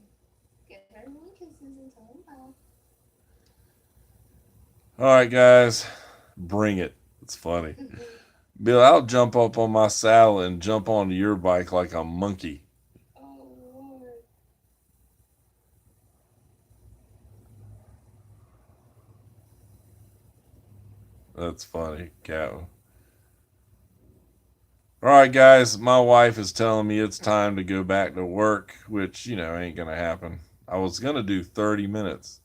[SPEAKER 2] everyone kisses and tell them bye.
[SPEAKER 1] All right, guys, bring it. It's funny. Bill, I'll jump up on my saddle and jump onto your bike like a monkey.
[SPEAKER 2] Oh Lord.
[SPEAKER 1] That's funny, Cat. All right, guys, my wife is telling me it's time to go back to work, which, ain't going to happen. I was going to do 30 minutes.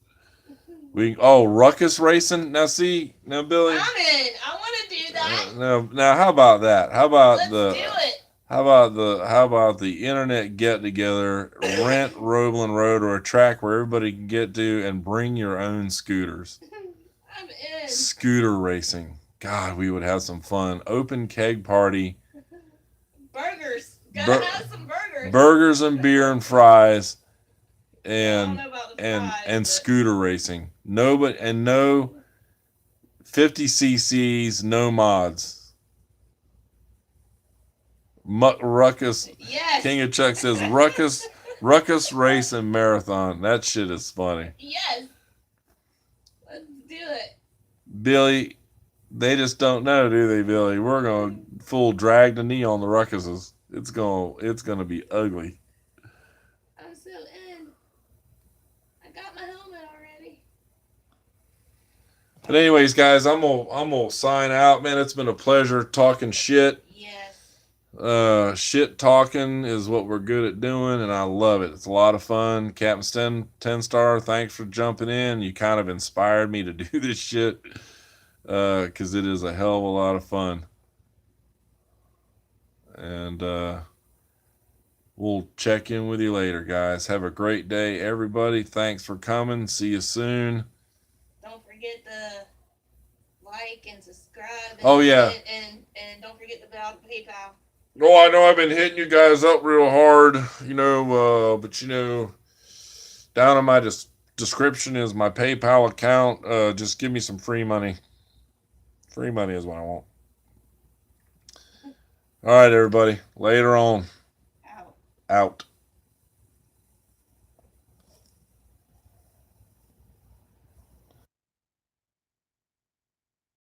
[SPEAKER 1] Ruckus racing? Now, Billy.
[SPEAKER 2] I'm in. I want to do that.
[SPEAKER 1] Now, how about that? How about
[SPEAKER 2] Let's do it.
[SPEAKER 1] How about the internet get together, rent Roebling Road or a track where everybody can get to and bring your own scooters?
[SPEAKER 2] I'm in.
[SPEAKER 1] Scooter racing. God, we would have some fun. Open keg party.
[SPEAKER 2] Burgers. Gotta have some burgers.
[SPEAKER 1] Burgers and beer and fries.
[SPEAKER 2] I don't know about the fries, but
[SPEAKER 1] scooter racing. No 50 cc's, no mods. Ruckus.
[SPEAKER 2] yes.
[SPEAKER 1] King of Chuck says Ruckus race and marathon. That shit is funny.
[SPEAKER 2] Yes. Let's do it.
[SPEAKER 1] Billy, they just don't know, do they, Billy? We're gonna full drag the knee on the Ruckuses. It's gonna be ugly.
[SPEAKER 2] I'm so in. I got my helmet already.
[SPEAKER 1] But anyways, guys, I'm gonna sign out, man. It's been a pleasure talking shit.
[SPEAKER 2] Yes.
[SPEAKER 1] Shit talking is what we're good at doing, and I love it. It's a lot of fun. Captain 10 Star, thanks for jumping in. You kind of inspired me to do this shit, because it is a hell of a lot of fun. And we'll check in with you later, guys. Have a great day, everybody. Thanks for coming. See you soon.
[SPEAKER 2] Don't forget to like and subscribe. And,
[SPEAKER 1] Oh, yeah.
[SPEAKER 2] And don't forget to bell the PayPal.
[SPEAKER 1] Oh, I know I've been hitting you guys up real hard, but down in my description is my PayPal account. Just give me some free money. Free money is what I want. All right, everybody. Later on.
[SPEAKER 2] Out.
[SPEAKER 1] Out.